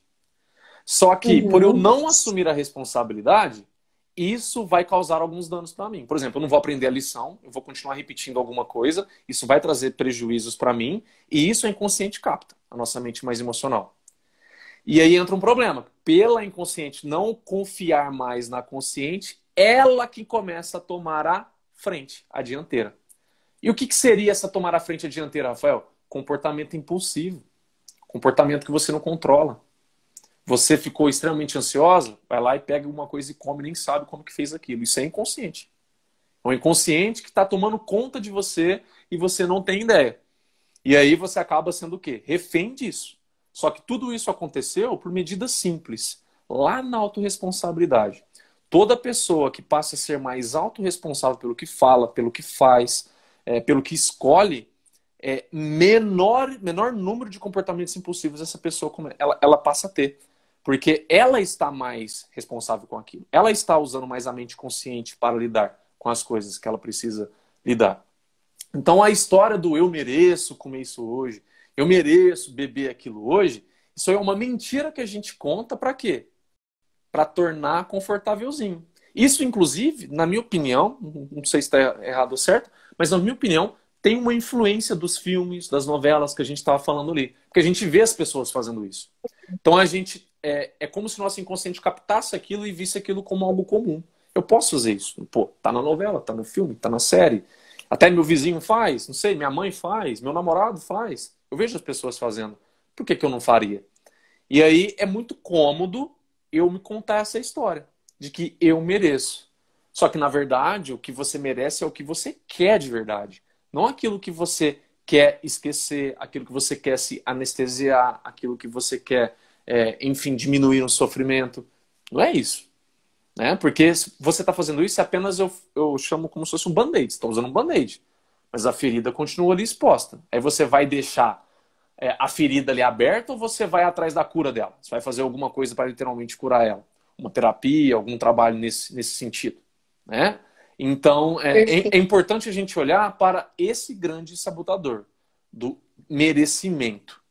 Só que, por eu Uhum. não assumir a responsabilidade, isso vai causar alguns danos para mim. Por exemplo, eu não vou aprender a lição, eu vou continuar repetindo alguma coisa, isso vai trazer prejuízos para mim, e isso a inconsciente capta, a nossa mente mais emocional. E aí entra um problema. Pela inconsciente não confiar mais na consciente, ela que começa a tomar a frente, a dianteira. E o que seria essa tomar a frente a dianteira, Rafael? Comportamento impulsivo. Comportamento que você não controla. Você ficou extremamente ansiosa, vai lá e pega alguma coisa e come, nem sabe como que fez aquilo. Isso é inconsciente. É o inconsciente que está tomando conta de você e você não tem ideia. E aí você acaba sendo o quê? Refém disso. Só que tudo isso aconteceu por medidas simples. Lá na autorresponsabilidade. Toda pessoa que passa a ser mais autorresponsável pelo que fala, pelo que faz, pelo que escolhe, menor número de comportamentos impulsivos essa pessoa ela passa a ter. Porque ela está mais responsável com aquilo. Ela está usando mais a mente consciente para lidar com as coisas que ela precisa lidar. Então a história do eu mereço comer isso hoje, eu mereço beber aquilo hoje, isso é uma mentira que a gente conta para quê? Para tornar confortávelzinho. Isso, inclusive, na minha opinião, não sei se está errado ou certo, mas na minha opinião, tem uma influência dos filmes, das novelas que a gente estava falando ali. Porque a gente vê as pessoas fazendo isso. Então a gente é como se o nosso inconsciente captasse aquilo e visse aquilo como algo comum. Eu posso fazer isso. Pô, tá na novela, tá no filme, tá na série. Até meu vizinho faz, não sei, minha mãe faz, meu namorado faz. Eu vejo as pessoas fazendo. Por que que eu não faria? E aí é muito cômodo eu me contar essa história de que eu mereço. Só que, na verdade, o que você merece é o que você quer de verdade. Não aquilo que você quer esquecer, aquilo que você quer se anestesiar, aquilo que você quer, enfim, diminuir o sofrimento. Não é isso. Né? Porque se você está fazendo isso, apenas eu chamo como se fosse um band-aid. Você está usando um band-aid. Mas a ferida continua ali exposta. Aí você vai deixar a ferida ali aberta ou você vai atrás da cura dela? Você vai fazer alguma coisa para literalmente curar ela? Uma terapia, algum trabalho nesse sentido. Né? Então, é importante a gente olhar para esse grande sabotador do merecimento.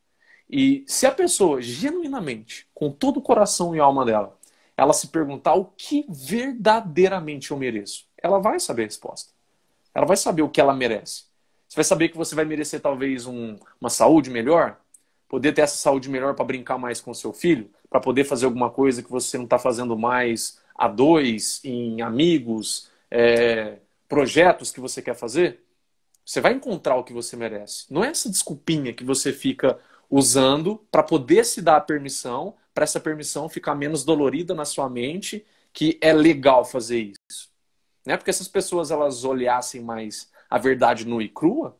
E se a pessoa, genuinamente, com todo o coração e alma dela, ela se perguntar o que verdadeiramente eu mereço, ela vai saber a resposta. Ela vai saber o que ela merece. Você vai saber que você vai merecer talvez uma saúde melhor, poder ter essa saúde melhor para brincar mais com o seu filho, para poder fazer alguma coisa que você não está fazendo mais a dois, em amigos, projetos que você quer fazer. Você vai encontrar o que você merece. Não é essa desculpinha que você fica usando para poder se dar a permissão, para essa permissão ficar menos dolorida na sua mente, que é legal fazer isso. Né? Porque se as pessoas elas olhassem mais a verdade nua e crua,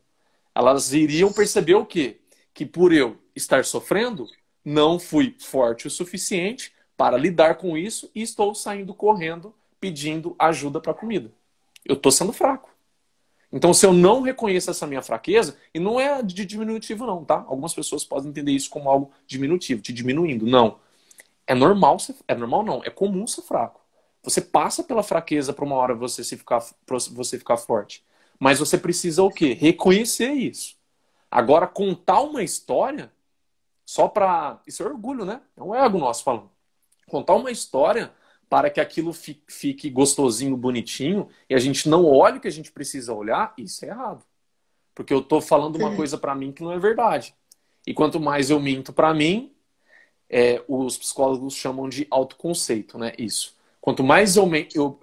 elas iriam perceber o quê? Que por eu estar sofrendo, não fui forte o suficiente para lidar com isso e estou saindo correndo pedindo ajuda para a comida. Eu estou sendo fraco. Então, se eu não reconheço essa minha fraqueza, e não é de diminutivo não, tá? Algumas pessoas podem entender isso como algo diminutivo, te diminuindo. Não. É normal não, é comum ser fraco. Você passa pela fraqueza para uma hora você ficar forte. Mas você precisa o quê? Reconhecer isso. Agora, contar uma história só para... Isso é orgulho, né? É um ego nosso falando. Contar uma história para que aquilo fique gostosinho, bonitinho, e a gente não olhe o que a gente precisa olhar, isso é errado. Porque eu estou falando uma coisa para mim que não é verdade. E quanto mais eu minto para mim, os psicólogos chamam de autoconceito, né? Isso. Quanto mais eu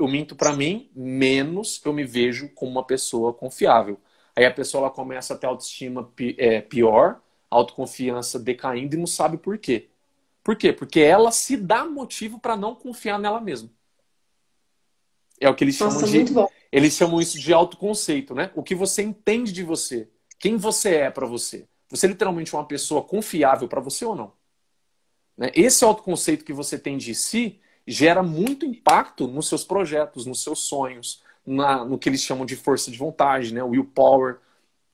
minto para mim, menos eu me vejo como uma pessoa confiável. Aí a pessoa ela começa a ter autoestima pior, autoconfiança decaindo e não sabe por quê. Por quê? Porque ela se dá motivo para não confiar nela mesma. É o que eles chamam de... Muito bom. Eles chamam isso de autoconceito, né? O que você entende de você. Quem você é para você. Você é literalmente uma pessoa confiável para você ou não? Né? Esse autoconceito que você tem de si gera muito impacto nos seus projetos, nos seus sonhos, no que eles chamam de força de vontade, né? O willpower.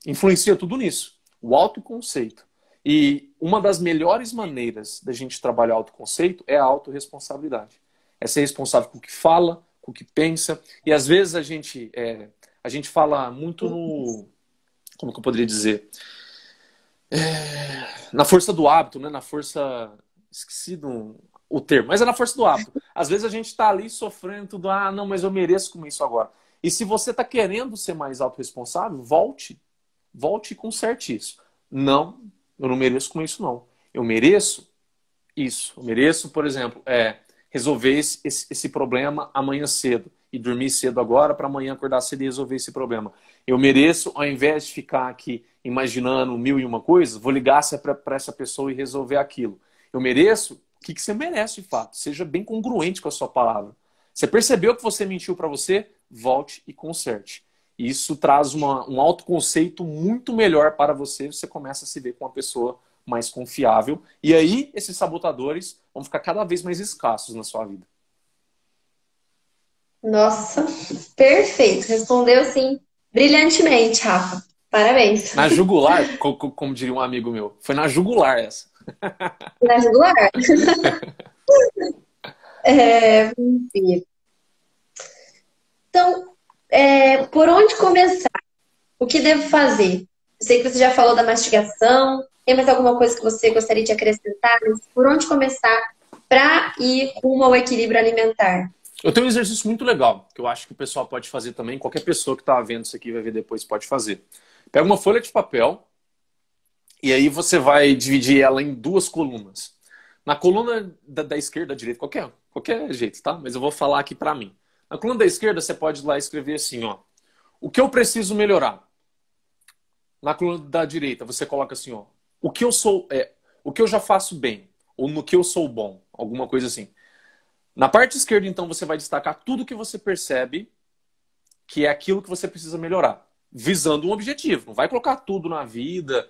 Influencia tudo nisso. O autoconceito. E uma das melhores maneiras da gente trabalhar o autoconceito é a autorresponsabilidade. É ser responsável com o que fala, com o que pensa. E às vezes a gente fala muito no... Como que eu poderia dizer? Na força do hábito, né? Na força... Esqueci o termo, mas é na força do hábito. Às vezes a gente está ali sofrendo tudo. Ah, não, mas eu mereço comer isso agora. E se você está querendo ser mais autorresponsável, volte e conserte isso. Não, eu não mereço comer isso, não. Eu mereço isso. Eu mereço, por exemplo, resolver esse problema amanhã cedo. E dormir cedo agora para amanhã acordar cedo e resolver esse problema. Eu mereço, ao invés de ficar aqui imaginando mil e uma coisas, vou ligar para essa pessoa e resolver aquilo. Eu mereço, o que você merece de fato? Seja bem congruente com a sua palavra. Você percebeu que você mentiu para você? Volte e conserte. Isso traz um autoconceito muito melhor para você. Você começa a se ver com uma pessoa mais confiável. E aí, esses sabotadores vão ficar cada vez mais escassos na sua vida. Nossa, perfeito. Respondeu, sim, brilhantemente, Rafa. Parabéns. Na jugular, como diria um amigo meu. Foi na jugular essa. Na jugular. Enfim. Então, por onde começar? O que devo fazer? Eu sei que você já falou da mastigação. Tem mais alguma coisa que você gostaria de acrescentar? Mas por onde começar para ir rumo ao equilíbrio alimentar? Eu tenho um exercício muito legal, que eu acho que o pessoal pode fazer também. Qualquer pessoa que está vendo isso aqui vai ver depois pode fazer. Pega uma folha de papel e aí você vai dividir ela em duas colunas. Na coluna da esquerda, da direita, qualquer jeito, tá? Mas eu vou falar aqui para mim. Na coluna da esquerda, você pode ir lá escrever assim, ó. O que eu preciso melhorar? Na coluna da direita, você coloca assim, ó. O que eu sou, o que eu já faço bem, ou no que eu sou bom, alguma coisa assim. Na parte esquerda, então, você vai destacar tudo que você percebe que é aquilo que você precisa melhorar, visando um objetivo. Não vai colocar tudo na vida,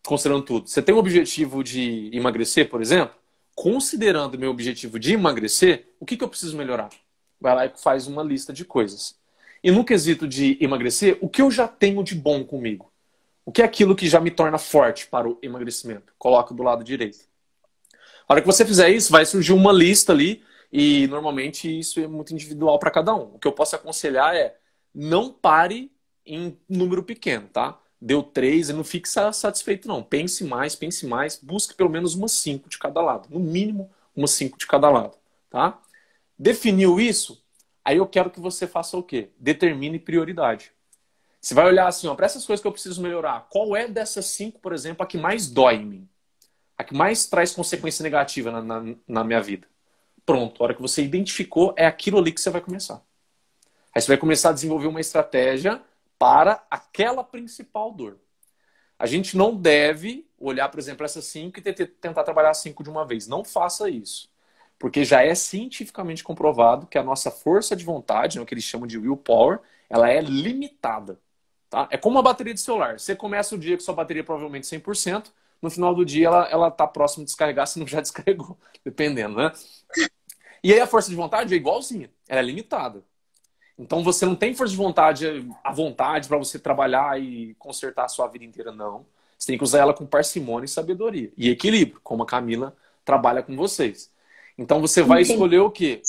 considerando tudo. Você tem um objetivo de emagrecer, por exemplo? Considerando meu objetivo de emagrecer, o que eu preciso melhorar? Vai lá e faz uma lista de coisas. E no quesito de emagrecer, o que eu já tenho de bom comigo? O que é aquilo que já me torna forte para o emagrecimento? Coloca do lado direito. A hora que você fizer isso, vai surgir uma lista ali e normalmente isso é muito individual para cada um. O que eu posso aconselhar é não pare em número pequeno, tá? Deu 3 e não fique satisfeito não. Pense mais, busque pelo menos umas 5 de cada lado. No mínimo, umas 5 de cada lado, tá? Definiu isso? Aí eu quero que você faça o quê? Determine prioridade. Você vai olhar assim, ó, para essas coisas que eu preciso melhorar, qual é dessas 5, por exemplo, a que mais dói em mim? A que mais traz consequência negativa na minha vida? Pronto, a hora que você identificou, é aquilo ali que você vai começar. Aí você vai começar a desenvolver uma estratégia para aquela principal dor. A gente não deve olhar, por exemplo, essas 5 e tentar trabalhar 5 de uma vez. Não faça isso. Porque já é cientificamente comprovado que a nossa força de vontade, né, o que eles chamam de willpower, ela é limitada. Tá? É como uma bateria de celular. Você começa o dia com sua bateria provavelmente 100%, no final do dia ela está próxima de descarregar, se não já descarregou, dependendo, né? E aí a força de vontade é igualzinha, ela é limitada. Então você não tem força de vontade à vontade para você trabalhar e consertar a sua vida inteira, não. Você tem que usar ela com parcimônia e sabedoria. E equilíbrio, como a Camila trabalha com vocês. Então você vai escolher o quê?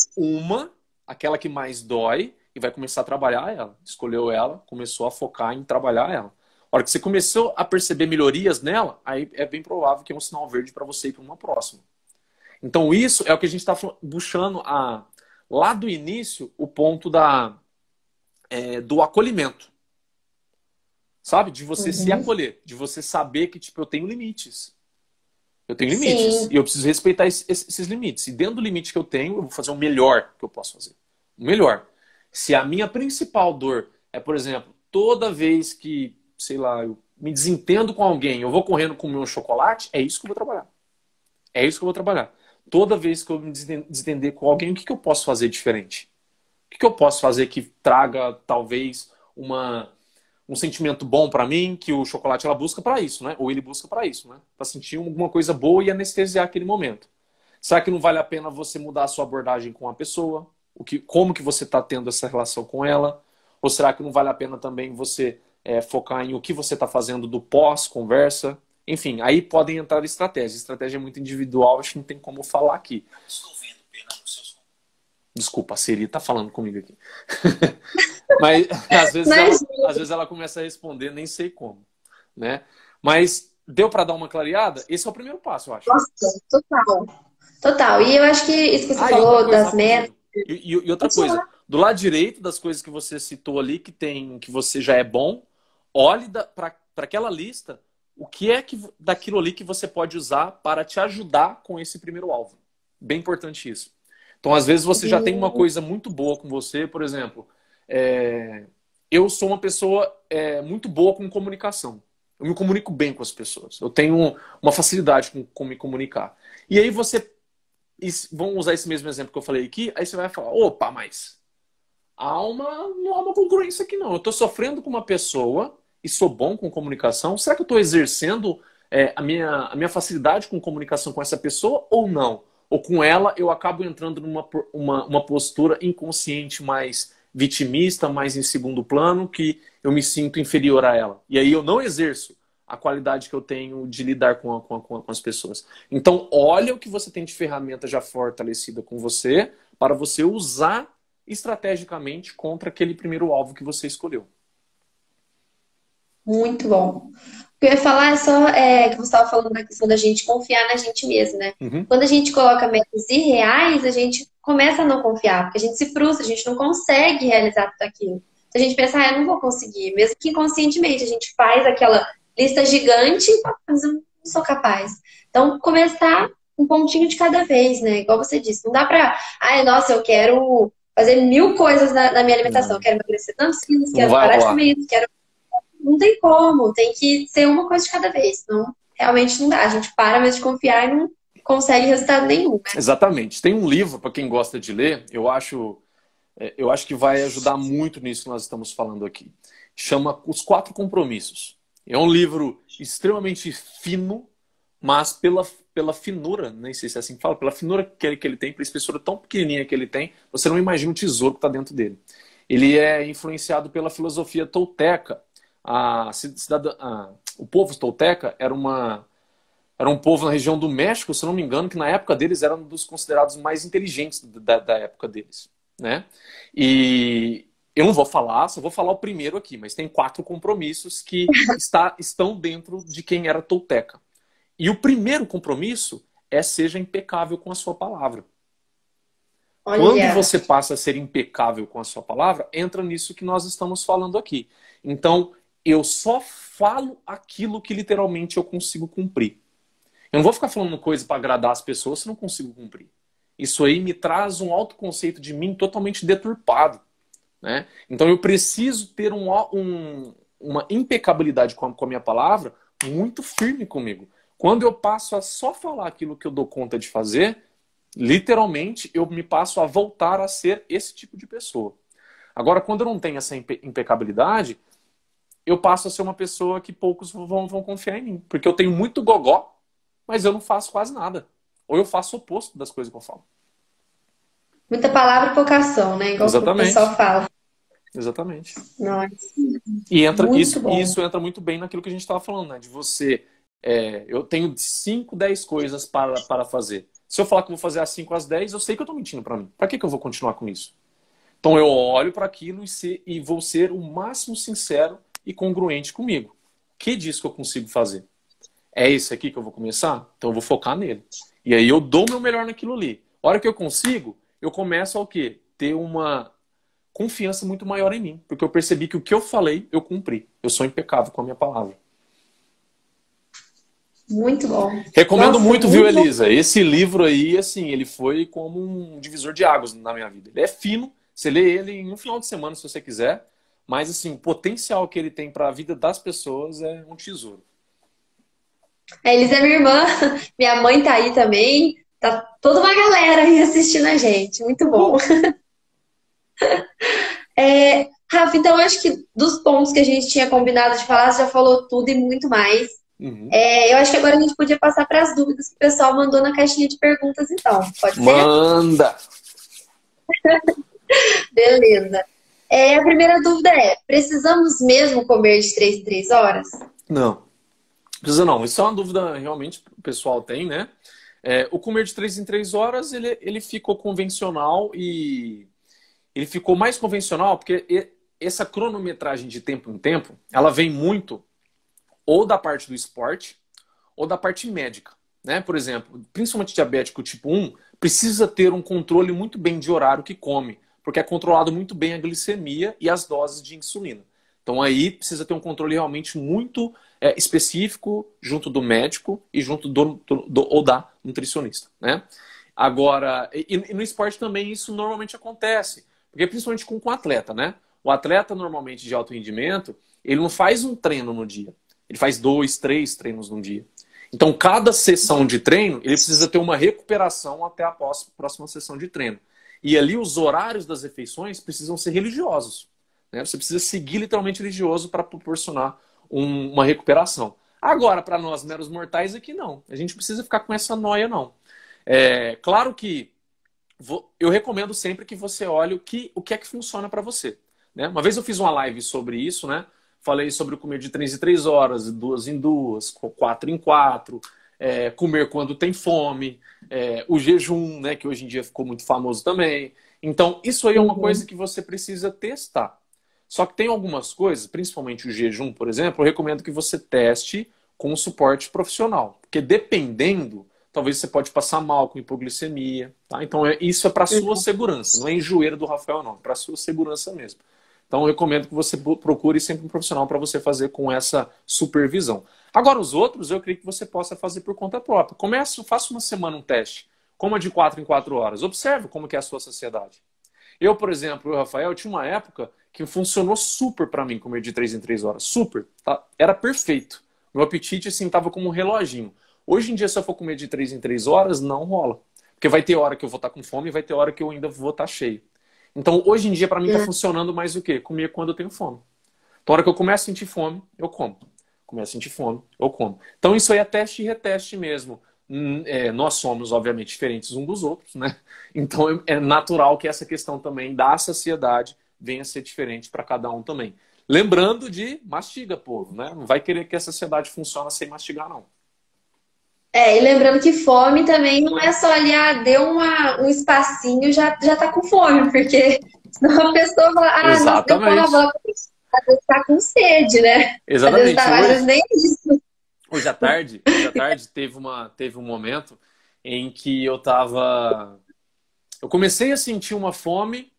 Aquela que mais dói, e vai começar a trabalhar ela. Escolheu ela, começou a focar em trabalhar ela. A hora que você começou a perceber melhorias nela, aí é bem provável que é um sinal verde para você ir para uma próxima. Então isso é o que a gente está buscando lá do início, o ponto do acolhimento. Sabe? De você se acolher, de você saber que tipo, eu tenho limites. Eu tenho limites. Sim. E eu preciso respeitar esses limites. E dentro do limite que eu tenho, eu vou fazer o melhor que eu posso fazer. O melhor. Se a minha principal dor é, por exemplo, toda vez que, sei lá, eu me desentendo com alguém, eu vou correndo comer um chocolate, é isso que eu vou trabalhar. É isso que eu vou trabalhar. Toda vez que eu me desentender com alguém, o que eu posso fazer diferente? O que eu posso fazer que traga, talvez, um sentimento bom para mim, que o chocolate ela busca para isso, né? Ou ele busca para isso, né? Para sentir alguma coisa boa e anestesiar aquele momento. Será que não vale a pena você mudar a sua abordagem com a pessoa? Como que você está tendo essa relação com ela? Ou será que não vale a pena também você focar em o que você está fazendo do pós-conversa? Enfim, aí podem entrar estratégias. Estratégia é muito individual, acho que não tem como falar aqui. Estou vendo pena nos seus... Desculpa, a Siri está falando comigo aqui. Mas às vezes ela começa a responder, nem sei como, né? Mas deu para dar uma clareada? Esse é o primeiro passo, eu acho. Nossa, total. Total. E eu acho que isso que você falou das metas. E outra coisa, do lado direito das coisas que você citou ali, que você já é bom, olhe para aquela lista o que é daquilo ali que você pode usar para te ajudar com esse primeiro alvo. Bem importante isso. Então, às vezes, você já tem uma coisa muito boa com você, por exemplo, eu sou uma pessoa muito boa com comunicação. Eu me comunico bem com as pessoas. Eu tenho uma facilidade com me comunicar. E aí vamos usar esse mesmo exemplo que eu falei aqui, aí você vai falar, opa, mas não há uma congruência aqui não. Eu estou sofrendo com uma pessoa e sou bom com comunicação. Será que eu estou exercendo a minha facilidade com comunicação com essa pessoa ou não? Ou com ela eu acabo entrando numa uma postura inconsciente mais vitimista, mais em segundo plano, que eu me sinto inferior a ela. E aí eu não exerço a qualidade que eu tenho de lidar com as pessoas. Então, olha o que você tem de ferramenta já fortalecida com você para você usar estrategicamente contra aquele primeiro alvo que você escolheu. Muito bom. O que eu ia falar é só que você estava falando da questão da gente confiar na gente mesmo, né? Uhum. Quando a gente coloca metas irreais, a gente começa a não confiar, porque a gente se frustra, a gente não consegue realizar tudo aquilo. Então a gente pensa, eu não vou conseguir, mesmo que inconscientemente a gente faz aquela lista gigante, mas eu não sou capaz. Então, começar um pontinho de cada vez, né? Igual você disse, não dá pra, nossa, eu quero fazer 1000 coisas na minha alimentação, eu Não, quero emagrecer tantos quilos, não quero vai parar de rolar. comer isso, quero não tem como, tem que ser uma coisa de cada vez. Não, realmente não dá. A gente para mesmo de confiar e não consegue resultado nenhum, né? Exatamente. Tem um livro, para quem gosta de ler, eu acho que vai ajudar muito nisso que nós estamos falando aqui. Chama Os Quatro Compromissos. É um livro extremamente fino, mas pela finura, nem sei se é assim que fala, pela finura que ele tem, pela espessura tão pequenininha que ele tem, você não imagina o tesouro que está dentro dele. Ele é influenciado pela filosofia tolteca. O povo tolteca era um povo na região do México, se não me engano, que na época deles era um dos considerados mais inteligentes da época deles, né? E eu não vou falar, só vou falar o primeiro aqui, mas tem 4 compromissos que estão dentro de quem era tolteca. E o primeiro compromisso é seja impecável com a sua palavra. Quando Olha, você passa a ser impecável com a sua palavra, entra nisso que nós estamos falando aqui. Então, eu só falo aquilo que literalmente eu consigo cumprir. Eu não vou ficar falando coisa para agradar as pessoas se não consigo cumprir. Isso aí me traz um autoconceito de mim totalmente deturpado, né? Então eu preciso ter uma impecabilidade com a minha palavra muito firme comigo. Quando eu passo a só falar aquilo que eu dou conta de fazer, literalmente eu me passo a voltar a ser esse tipo de pessoa. Agora, quando eu não tenho essa impecabilidade, eu passo a ser uma pessoa que poucos vão confiar em mim. Porque eu tenho muito gogó, mas eu não faço quase nada. Ou eu faço o oposto das coisas que eu falo. muita palavra e pouca ação, né? Igual o pessoal Exatamente. fala. Exatamente. Nossa, E muito bom. isso entra muito bem naquilo que a gente estava falando, né? De você... eu tenho 5, 10 coisas para fazer. Se eu falar que vou fazer as 5 às 10, eu sei que eu estou mentindo para mim. Para que eu vou continuar com isso? Então eu olho para aquilo e vou ser o máximo sincero e congruente comigo. Que disso que eu consigo fazer? É esse aqui que eu vou começar? Então eu vou focar nele. E aí eu dou o meu melhor naquilo ali. A hora que eu consigo, eu começo a quê? Ter uma confiança muito maior em mim. Porque eu percebi que o que eu falei, eu cumpri. Eu sou impecável com a minha palavra. Muito bom. Recomendo Nossa, muito, viu, muito bom. Elisa? Esse livro aí, assim, ele foi como um divisor de águas na minha vida. Ele é fino, você lê ele em um final de semana, se você quiser. Mas, assim, o potencial que ele tem para a vida das pessoas é um tesouro. A Elisa é minha irmã, minha mãe tá aí também. Tá toda uma galera aí assistindo a gente. Muito bom. Uhul. Rafa, então acho que dos pontos que a gente tinha combinado de falar, você já falou tudo e muito mais. Uhum. Eu acho que agora a gente podia passar para as dúvidas que o pessoal mandou na caixinha de perguntas, então. Pode ser? Manda! Beleza. A primeira dúvida é: precisamos mesmo comer de 3 em 3 horas? Não, precisa não. Isso é uma dúvida realmente que o pessoal tem, né? O comer de 3 em 3 horas, ele ficou convencional e ele ficou mais convencional porque essa cronometragem de tempo em tempo, ela vem muito ou da parte do esporte ou da parte médica, né? Por exemplo, principalmente diabético tipo 1, precisa ter um controle muito bem de horário que come, porque é controlado muito bem a glicemia e as doses de insulina. Então aí precisa ter um controle realmente muito específico junto do médico e junto ou da nutricionista, né? Agora, e no esporte também isso normalmente acontece, porque principalmente com o atleta, né? O atleta normalmente de alto rendimento, ele não faz um treino no dia, ele faz 2, 3 treinos no dia. Então, cada sessão de treino, ele precisa ter uma recuperação até a próxima sessão de treino. E ali os horários das refeições precisam ser religiosos, né? Você precisa seguir literalmente religioso para proporcionar uma recuperação. Agora, para nós meros mortais aqui não. A gente precisa ficar com essa noia, não. Claro que eu recomendo sempre que você olhe o que é que funciona para você, né? Uma vez eu fiz uma live sobre isso, né? Falei sobre o comer de 3 em 3 horas, 2 em 2, 4 em 4, comer quando tem fome, o jejum, né? Que hoje em dia ficou muito famoso também. Então, isso aí é uma coisa Uhum. que você precisa testar. Só que tem algumas coisas, principalmente o jejum, por exemplo, eu recomendo que você teste com um suporte profissional. Porque dependendo, talvez você pode passar mal com hipoglicemia, tá? Então isso é para sua Uhum. segurança, não é enjoeira do Rafael não, é para sua segurança mesmo. Então eu recomendo que você procure sempre um profissional para você fazer com essa supervisão. Agora os outros eu creio que você possa fazer por conta própria. Faça uma semana um teste. Coma de 4 em 4 horas. Observe como que é a sua saciedade. Eu, por exemplo, o Rafael, tinha uma época que funcionou super para mim comer de 3 em 3 horas. Super. Tá? Era perfeito. Meu apetite, assim, tava como um reloginho. Hoje em dia, se eu for comer de 3 em 3 horas, não rola. Porque vai ter hora que eu vou estar com fome e vai ter hora que eu ainda vou estar cheio. Então, hoje em dia, para mim, tá funcionando mais o quê? Comer quando eu tenho fome. Então, a hora que eu começo a sentir fome, eu como. Começo a sentir fome, eu como. Então, isso aí é teste e reteste mesmo. Nós somos, obviamente, diferentes uns dos outros, né? Então, é natural que essa questão também da saciedade venha a ser diferente para cada um também. Lembrando de mastiga, povo, né? Não vai querer que a saciedade funcione sem mastigar, não. E lembrando que fome também não é só ali, deu um espacinho, já tá com fome, porque senão a pessoa fala, nossa, deu fome, eu vou Exatamente. lá comer. Às vezes tá com sede, né? Exatamente. Às vezes nem isso. Hoje à tarde teve um momento em que eu comecei a sentir uma fome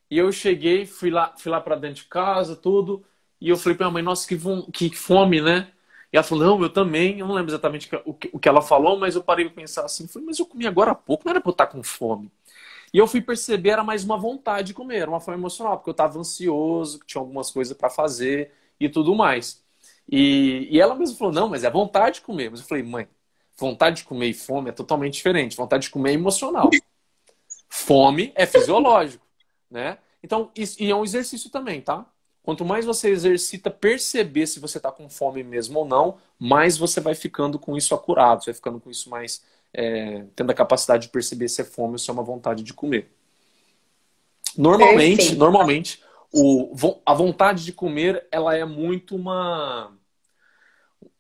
e eu cheguei, fui lá para dentro de casa, tudo, e eu falei para minha mãe, nossa, que fome, né? E ela falou, não, eu também, eu não lembro exatamente o que ela falou, mas eu parei para pensar assim, falei, mas eu comi agora há pouco, não era para eu estar com fome. E eu fui perceber, era mais uma vontade de comer, era uma fome emocional, porque eu estava ansioso, que tinha algumas coisas para fazer e tudo mais. E ela mesma falou, não, mas é vontade de comer. Mas eu falei, mãe, vontade de comer e fome é totalmente diferente. Vontade de comer é emocional. Fome é fisiológico, né? Então, e é um exercício também, tá? Quanto mais você exercita perceber se você está com fome mesmo ou não, mais você vai ficando com isso acurado, você vai ficando com isso mais, tendo a capacidade de perceber se é fome ou se é uma vontade de comer. Normalmente, Perfeito. normalmente, a vontade de comer, ela é muito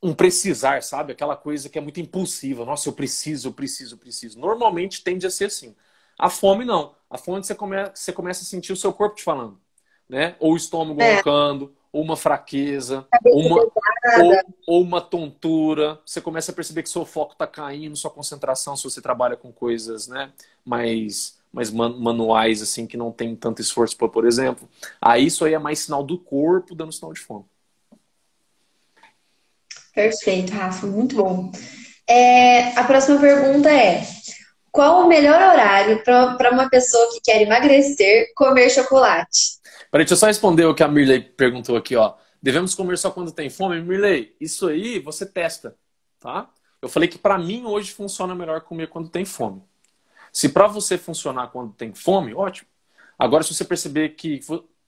um precisar, sabe? Aquela coisa que é muito impulsiva. Nossa, eu preciso, eu preciso, eu preciso. Normalmente tende a ser assim. A fome não. A fome você começa a sentir o seu corpo te falando, né? Ou o estômago É, roncando, ou uma fraqueza, cabeça pesada. ou uma tontura. Você começa a perceber que seu foco está caindo, sua concentração, se você trabalha com coisas, né, mais manuais, assim, que não tem tanto esforço, por exemplo. Aí isso aí é mais sinal do corpo dando sinal de fome. Perfeito, Rafa, muito bom. A próxima pergunta é: qual o melhor horário para uma pessoa que quer emagrecer comer chocolate? Peraí, deixa eu só responder o que a Mirley perguntou aqui, ó. Devemos comer só quando tem fome? Mirley, isso aí você testa, tá? Eu falei que para mim hoje funciona melhor comer quando tem fome. Se para você funcionar quando tem fome, ótimo. Agora, se você perceber que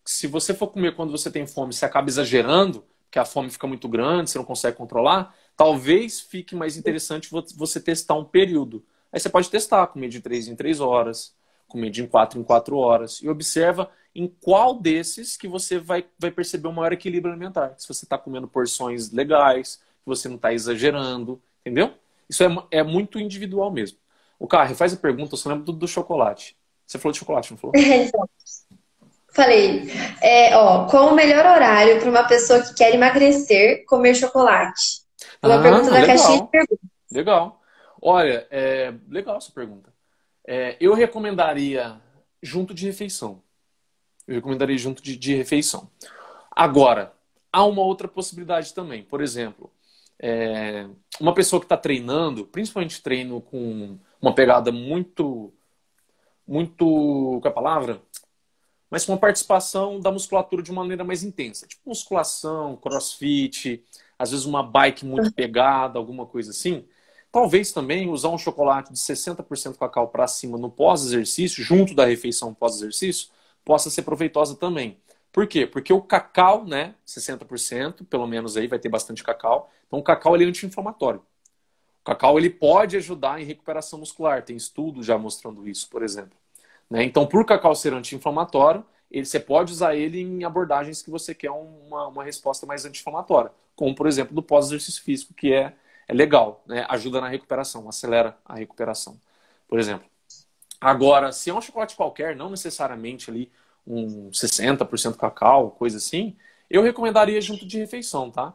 se você for comer quando você tem fome, você acaba exagerando, que a fome fica muito grande, você não consegue controlar, talvez fique mais interessante você testar um período. Aí você pode testar, comer de 3 em 3 horas, comer de 4 em 4 horas, e observa em qual desses que você vai perceber um maior equilíbrio alimentar. Se você está comendo porções legais, que você não está exagerando, entendeu? Isso é muito individual mesmo. O Carre, faz a pergunta, eu só lembro do chocolate. Você falou de chocolate, não falou? Então, falei, qual o melhor horário para uma pessoa que quer emagrecer comer chocolate? Uma Ah, pergunta da caixinha de legal, perguntas. legal. Olha, legal essa pergunta. Eu recomendaria junto de refeição. Eu recomendaria junto de refeição. Agora, há uma outra possibilidade também. Por exemplo, uma pessoa que está treinando, principalmente treino com uma pegada muito, muito, qual é a palavra? Mas com a participação da musculatura de uma maneira mais intensa. Tipo musculação, crossfit, às vezes uma bike muito pegada, alguma coisa assim. Talvez também usar um chocolate de 60% cacau para cima no pós-exercício, junto da refeição pós-exercício, possa ser proveitosa também. Por quê? Porque o cacau, né, 60%, pelo menos aí vai ter bastante cacau. Então o cacau ele é anti-inflamatório. O cacau ele pode ajudar em recuperação muscular. Tem estudos já mostrando isso, por exemplo. né? Então, por cacau ser anti-inflamatório, você pode usar ele em abordagens que você quer uma resposta mais anti-inflamatória, como, por exemplo, do pós-exercício físico, que é legal, né? Ajuda na recuperação, acelera a recuperação, por exemplo. Agora, se é um chocolate qualquer, não necessariamente ali um 60% cacau, coisa assim, eu recomendaria junto de refeição, tá?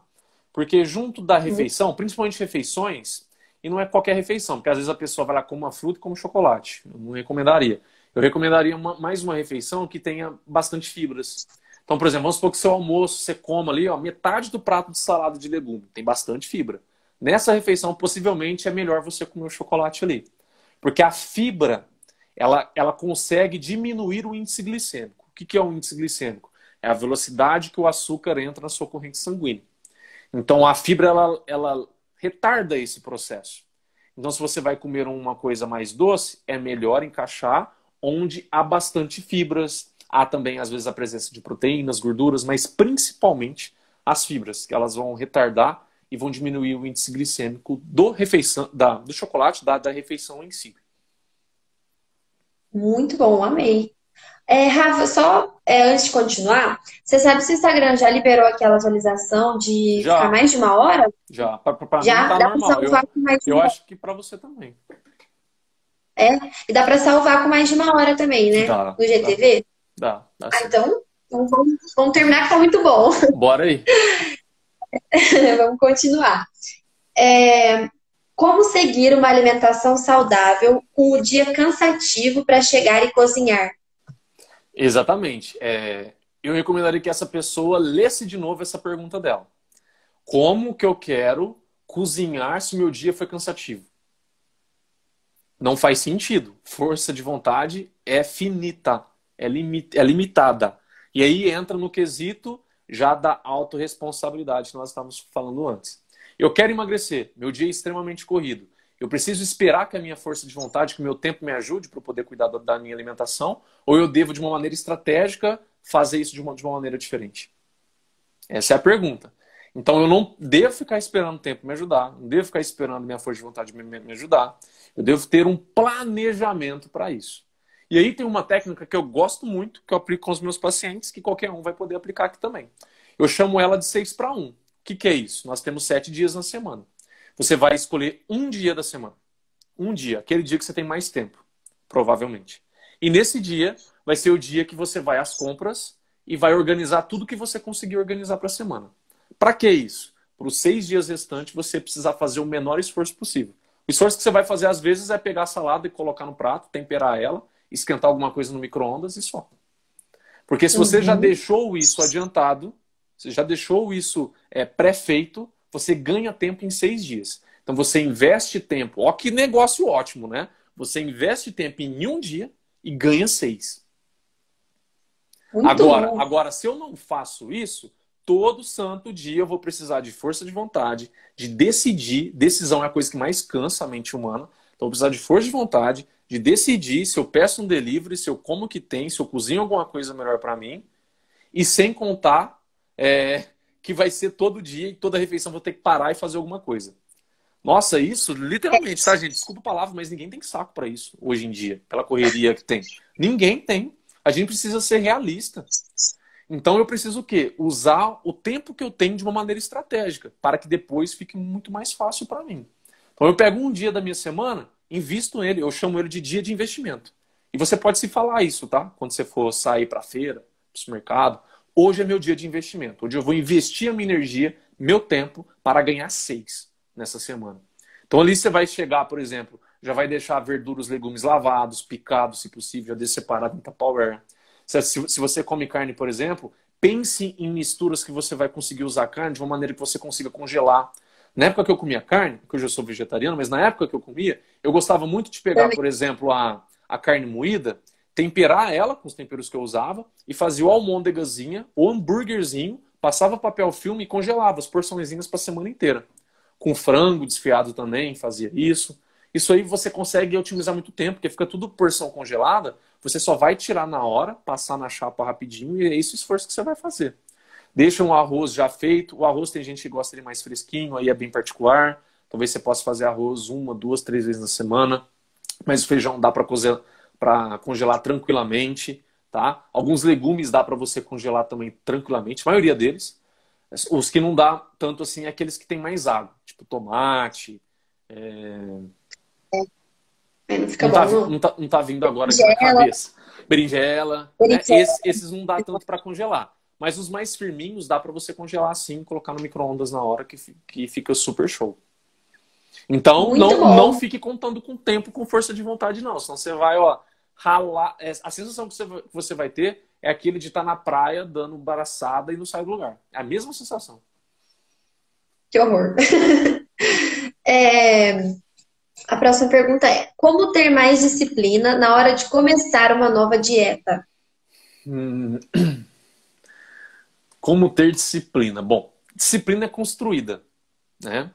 Porque junto da refeição, principalmente refeições, e não é qualquer refeição, porque às vezes a pessoa vai lá com uma fruta e come chocolate. Eu não recomendaria. Eu recomendaria mais uma refeição que tenha bastante fibras. Então, por exemplo, vamos supor que seu almoço você coma ali, ó, metade do prato de salada de legume. Tem bastante fibra. Nessa refeição, possivelmente, é melhor você comer o chocolate ali. Porque a fibra, ela consegue diminuir o índice glicêmico. O que é o índice glicêmico? É a velocidade que o açúcar entra na sua corrente sanguínea. Então, a fibra, ela retarda esse processo. Então, se você vai comer uma coisa mais doce, é melhor encaixar onde há bastante fibras. Há também, às vezes, a presença de proteínas, gorduras, mas principalmente as fibras, que elas vão retardar e vão diminuir o índice glicêmico do chocolate, da refeição em si. Muito bom, amei. Rafa, só antes de continuar, você sabe se o Instagram já liberou aquela atualização de ficar Já, mais de uma hora? já. Para mim Já? tá Dá para normal. salvar com mais de Eu uma hora? acho que para você também. É? E dá para salvar com mais de uma hora também, né? Dá, No dá, GTV? dá Ah, sim. então vamos terminar que tá muito bom. Bora aí. Vamos continuar. É, Como seguir uma alimentação saudável com o dia cansativo para chegar e cozinhar? Exatamente. Eu recomendaria que essa pessoa lesse de novo essa pergunta dela. Como que eu quero cozinhar se o meu dia foi cansativo? Não faz sentido. Força de vontade é finita, é limitada. E aí entra no quesito já da autorresponsabilidade que nós estávamos falando antes. Eu quero emagrecer, meu dia é extremamente corrido. Eu preciso esperar que a minha força de vontade, que o meu tempo me ajude para poder cuidar da minha alimentação, ou eu devo, de uma maneira estratégica, fazer isso de uma maneira diferente? Essa é a pergunta. Então eu não devo ficar esperando o tempo me ajudar, não devo ficar esperando minha força de vontade me ajudar. Eu devo ter um planejamento para isso. E aí tem uma técnica que eu gosto muito, que eu aplico com os meus pacientes, que qualquer um vai poder aplicar aqui também. Eu chamo ela de 6-para-1. O que é isso? Nós temos 7 dias na semana. Você vai escolher um dia da semana. Um dia, aquele dia que você tem mais tempo, provavelmente. E nesse dia vai ser o dia que você vai às compras e vai organizar tudo que você conseguir organizar para a semana. Para que isso? Para os 6 dias restantes você precisar fazer o menor esforço possível. O esforço que você vai fazer às vezes é pegar a salada e colocar no prato, temperar ela, esquentar alguma coisa no micro-ondas e só. Porque se você já Uhum. deixou isso adiantado, você já deixou isso pré-feito, você ganha tempo em 6 dias. Então você investe tempo. Ó, que negócio ótimo, né? Você investe tempo em um dia e ganha 6. Muito bom. Agora, se eu não faço isso, todo santo dia eu vou precisar de força de vontade, de decidir. Decisão é a coisa que mais cansa a mente humana. Então eu vou precisar de força de vontade, de decidir se eu peço um delivery, se eu como o que tem, se eu cozinho alguma coisa melhor para mim. E sem contar que vai ser todo dia e toda refeição eu vou ter que parar e fazer alguma coisa. Nossa, isso literalmente, tá, gente? Desculpa a palavra, mas ninguém tem saco para isso hoje em dia, pela correria que tem. Ninguém tem. A gente precisa ser realista. Então eu preciso o quê? Usar o tempo que eu tenho de uma maneira estratégica, para que depois fique muito mais fácil para mim. Então eu pego um dia da minha semana, invisto nele, eu chamo ele de dia de investimento. E você pode se falar isso, tá? Quando você for sair para a feira, para o supermercado. Hoje é meu dia de investimento. Hoje eu vou investir a minha energia, meu tempo, para ganhar 6 nessa semana. Então ali você vai chegar, por exemplo, já vai deixar verduras, legumes lavados, picados, se possível, já deixa separado em Tupperware. Se você come carne, por exemplo, pense em misturas que você vai conseguir usar carne de uma maneira que você consiga congelar. Na época que eu comia carne, que hoje eu sou vegetariano, mas na época que eu comia, eu gostava muito de pegar, por exemplo, a carne moída, temperar ela com os temperos que eu usava e fazia o almôndegazinha, o hambúrguerzinho, passava papel filme e congelava as porçõezinhas para a semana inteira. Com frango desfiado também, fazia isso. Isso aí você consegue otimizar muito tempo, porque fica tudo porção congelada, você só vai tirar na hora, passar na chapa rapidinho e é esse o esforço que você vai fazer. Deixa um arroz já feito. O arroz tem gente que gosta de mais fresquinho, aí é bem particular. Talvez você possa fazer arroz 1, 2, 3 vezes na semana. Mas o feijão dá para cozer para congelar tranquilamente, tá? Alguns legumes dá para você congelar também tranquilamente, a maioria deles. Os que não dá tanto assim é aqueles que tem mais água, tipo tomate. Aí não fica Não bom, tá, não. não tá vindo agora aqui na Gela, cabeça. Berinjela, né? berinjela. Esses não dá tanto para congelar. Mas os mais firminhos dá para você congelar assim, colocar no micro-ondas na hora que fica super show. Então, Muito não bom. fique contando com tempo, com força de vontade, não. Senão você vai, ó, ralar. A sensação que você vai ter é aquele de estar na praia dando braçada e não sair do lugar. É a mesma sensação. Que horror. É, a próxima pergunta é: como ter mais disciplina na hora de começar uma nova dieta? Hum, como ter disciplina? Bom, disciplina é construída, né?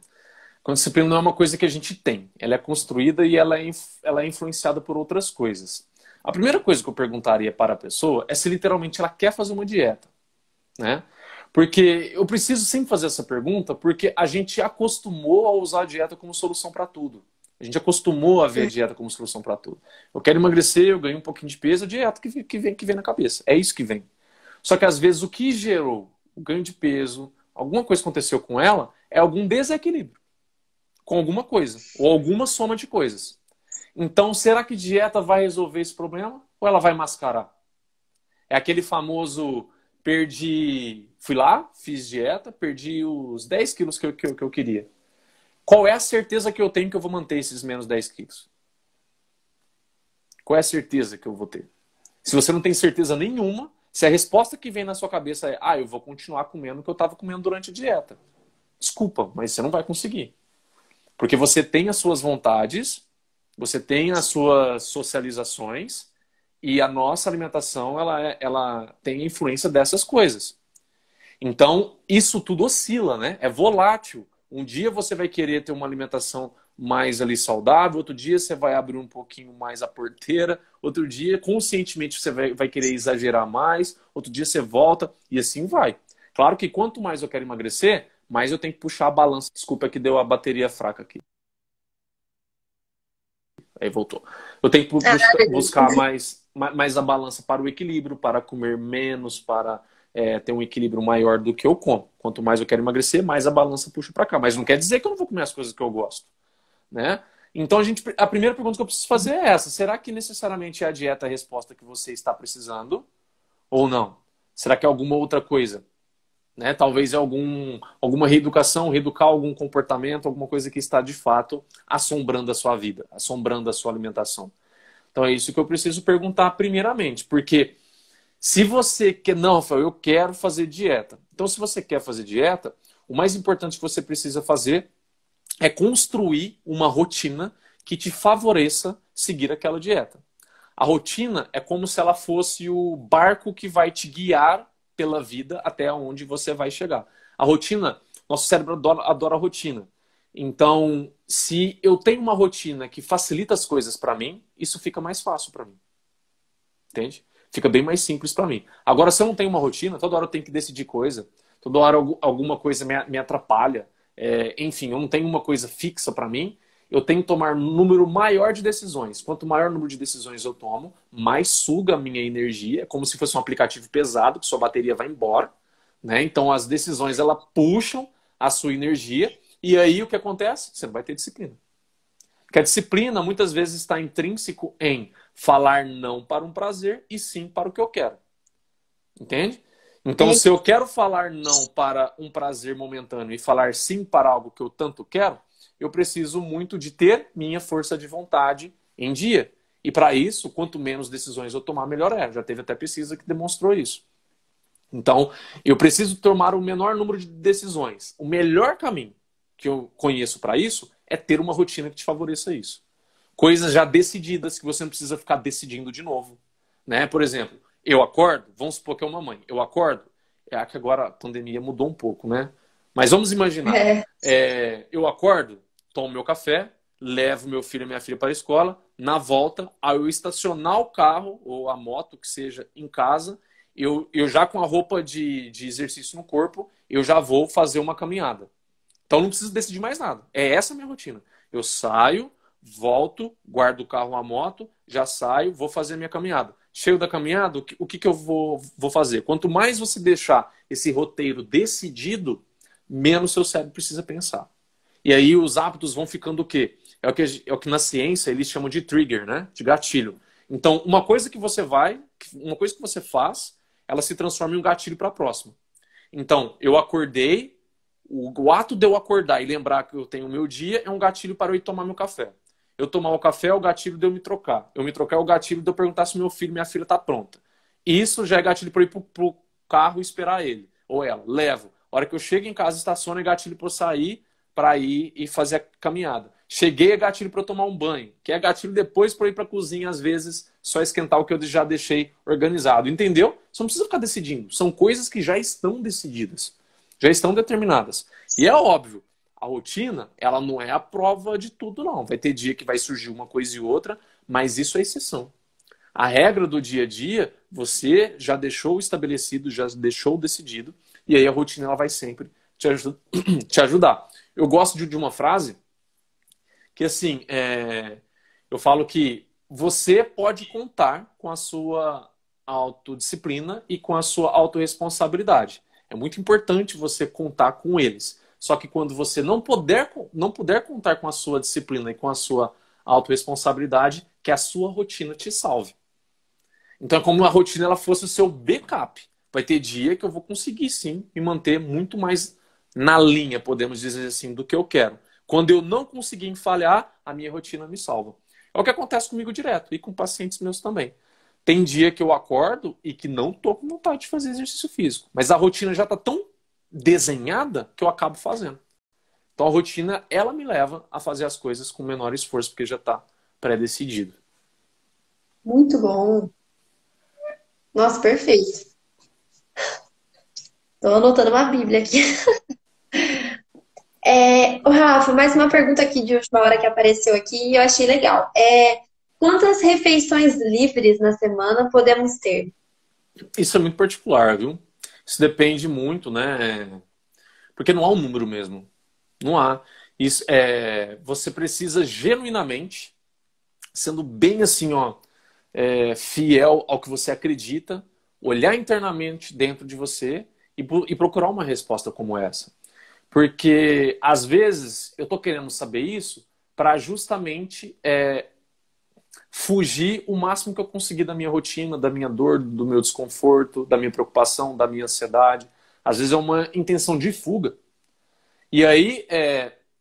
Quando disciplina não é uma coisa que a gente tem. Ela é construída e ela é influenciada por outras coisas. A primeira coisa que eu perguntaria para a pessoa é se literalmente ela quer fazer uma dieta, né? Porque eu preciso sempre fazer essa pergunta porque a gente acostumou a usar a dieta como solução para tudo. A gente acostumou a ver a dieta como solução para tudo. Eu quero emagrecer, eu ganho um pouquinho de peso, a dieta que vem na cabeça. É isso que vem. Só que às vezes o que gerou o ganho de peso, alguma coisa aconteceu com ela, é algum desequilíbrio com alguma coisa, ou alguma soma de coisas. Então, será que dieta vai resolver esse problema? Ou ela vai mascarar? É aquele famoso perdi. Fui lá, fiz dieta, perdi os 10 quilos que eu queria. Qual é a certeza que eu tenho que eu vou manter esses menos 10 quilos? Qual é a certeza que eu vou ter? Se você não tem certeza nenhuma, se a resposta que vem na sua cabeça é eu vou continuar comendo o que eu estava comendo durante a dieta. Desculpa, mas você não vai conseguir. Porque você tem as suas vontades, você tem as suas socializações e a nossa alimentação ela tem influência dessas coisas. Então, isso tudo oscila, né? É volátil. Um dia você vai querer ter uma alimentação mais ali saudável, outro dia você vai abrir um pouquinho mais a porteira, outro dia conscientemente você vai querer exagerar mais, outro dia você volta e assim vai. Claro que quanto mais eu quero emagrecer, mais eu tenho que puxar a balança. Desculpa que deu a bateria fraca aqui. Aí voltou. Eu tenho que Ah, buscar beleza. mais a balança para o equilíbrio, para comer menos, para ter um equilíbrio maior do que eu como. Quanto mais eu quero emagrecer, mais a balança puxa para cá. Mas não quer dizer que eu não vou comer as coisas que eu gosto, né? Então a primeira pergunta que eu preciso fazer é essa: será que necessariamente é a dieta a resposta que você está precisando ou não? Será que é alguma outra coisa? Né? Talvez alguma reeducação, reeducar algum comportamento, alguma coisa que está de fato assombrando a sua vida, assombrando a sua alimentação. Então é isso que eu preciso perguntar primeiramente, porque se você quer, não, Rafael, eu quero fazer dieta. Então, se você quer fazer dieta, o mais importante que você precisa fazer é construir uma rotina que te favoreça seguir aquela dieta. A rotina é como se ela fosse o barco que vai te guiar pela vida até onde você vai chegar. A rotina, nosso cérebro adora a rotina. Então, se eu tenho uma rotina que facilita as coisas para mim, isso fica mais fácil para mim. Entende? Fica bem mais simples para mim. Agora, se eu não tenho uma rotina, toda hora eu tenho que decidir coisa, toda hora alguma coisa me atrapalha, enfim, eu não tenho uma coisa fixa para mim, eu tenho que tomar um número maior de decisões. Quanto maior o número de decisões eu tomo, mais suga a minha energia. É como se fosse um aplicativo pesado, que sua bateria vai embora. Né? Então, as decisões, elas puxam a sua energia. E aí, o que acontece? Você não vai ter disciplina. Porque a disciplina, muitas vezes, está intrínseco em falar não para um prazer e sim para o que eu quero. Entende? Então, se eu quero falar não para um prazer momentâneo e falar sim para algo que eu tanto quero, eu preciso muito de ter minha força de vontade em dia. E para isso, quanto menos decisões eu tomar, melhor é. Já teve até pesquisa que demonstrou isso. Então, eu preciso tomar o menor número de decisões. O melhor caminho que eu conheço para isso é ter uma rotina que te favoreça isso. Coisas já decididas que você não precisa ficar decidindo de novo. Né? Por exemplo, eu acordo, vamos supor que é uma mãe, eu acordo, que agora a pandemia mudou um pouco, né? Mas vamos imaginar, É. eu acordo, tomo meu café, levo meu filho e minha filha para a escola, na volta, ao eu estacionar o carro ou a moto, que seja, em casa, eu já com a roupa de exercício no corpo, eu já vou fazer uma caminhada. Então não preciso decidir mais nada. É essa a minha rotina. Eu saio, volto, guardo o carro, a moto, já saio, vou fazer a minha caminhada. Chego da caminhada, o que eu vou fazer? Quanto mais você deixar esse roteiro decidido, menos seu cérebro precisa pensar. E aí os hábitos vão ficando o quê? É o que na ciência eles chamam de trigger, né? De gatilho. Então, uma coisa que você faz, ela se transforma em um gatilho para a próxima. Então, eu acordei, o ato de eu acordar e lembrar que eu tenho o meu dia é um gatilho para eu ir tomar meu café. Eu tomar o café é o gatilho de eu me trocar. Eu me trocar é o gatilho de eu perguntar se meu filho, minha filha está pronta. Isso já é gatilho para eu ir pro carro e esperar ele. Ou ela. Levo. A hora que eu chego em casa, estaciono, é gatilho para eu sair, para ir e fazer a caminhada. Cheguei, é gatilho para eu tomar um banho. Que é gatilho depois para eu ir para a cozinha, às vezes, só esquentar o que eu já deixei organizado. Entendeu? Você não precisa ficar decidindo. São coisas que já estão decididas. Já estão determinadas. E é óbvio, a rotina, ela não é a prova de tudo, não. Vai ter dia que vai surgir uma coisa e outra, mas isso é exceção. A regra do dia a dia, você já deixou estabelecido, já deixou decidido, e aí a rotina ela vai sempre te ajudar. Eu gosto de uma frase que, assim, eu falo que você pode contar com a sua autodisciplina e com a sua autorresponsabilidade. É muito importante você contar com eles. Só que quando você não puder contar com a sua disciplina e com a sua autorresponsabilidade, que a sua rotina te salve. Então é como a rotina ela fosse o seu backup. Vai ter dia que eu vou conseguir sim me manter muito mais na linha, podemos dizer assim, do que eu quero. Quando eu não conseguir falhar, a minha rotina me salva. É o que acontece comigo direto e com pacientes meus também. Tem dia que eu acordo e que não estou com vontade de fazer exercício físico. Mas a rotina já está tão desenhada que eu acabo fazendo. Então a rotina, ela me leva a fazer as coisas com menor esforço, porque já está pré-decidido. Muito bom. Nossa, perfeito. Estou anotando uma Bíblia aqui. Rafa, mais uma pergunta aqui de última hora que apareceu aqui e eu achei legal. Quantas refeições livres na semana podemos ter? Isso é muito particular, viu? Isso depende muito, né? Porque não há um número mesmo. Não há. Isso, você precisa genuinamente, sendo bem assim, ó, fiel ao que você acredita, olhar internamente dentro de você e procurar uma resposta como essa. Porque, às vezes, eu estou querendo saber isso para justamente fugir o máximo que eu conseguir da minha rotina, da minha dor, do meu desconforto, da minha preocupação, da minha ansiedade. Às vezes é uma intenção de fuga. E aí,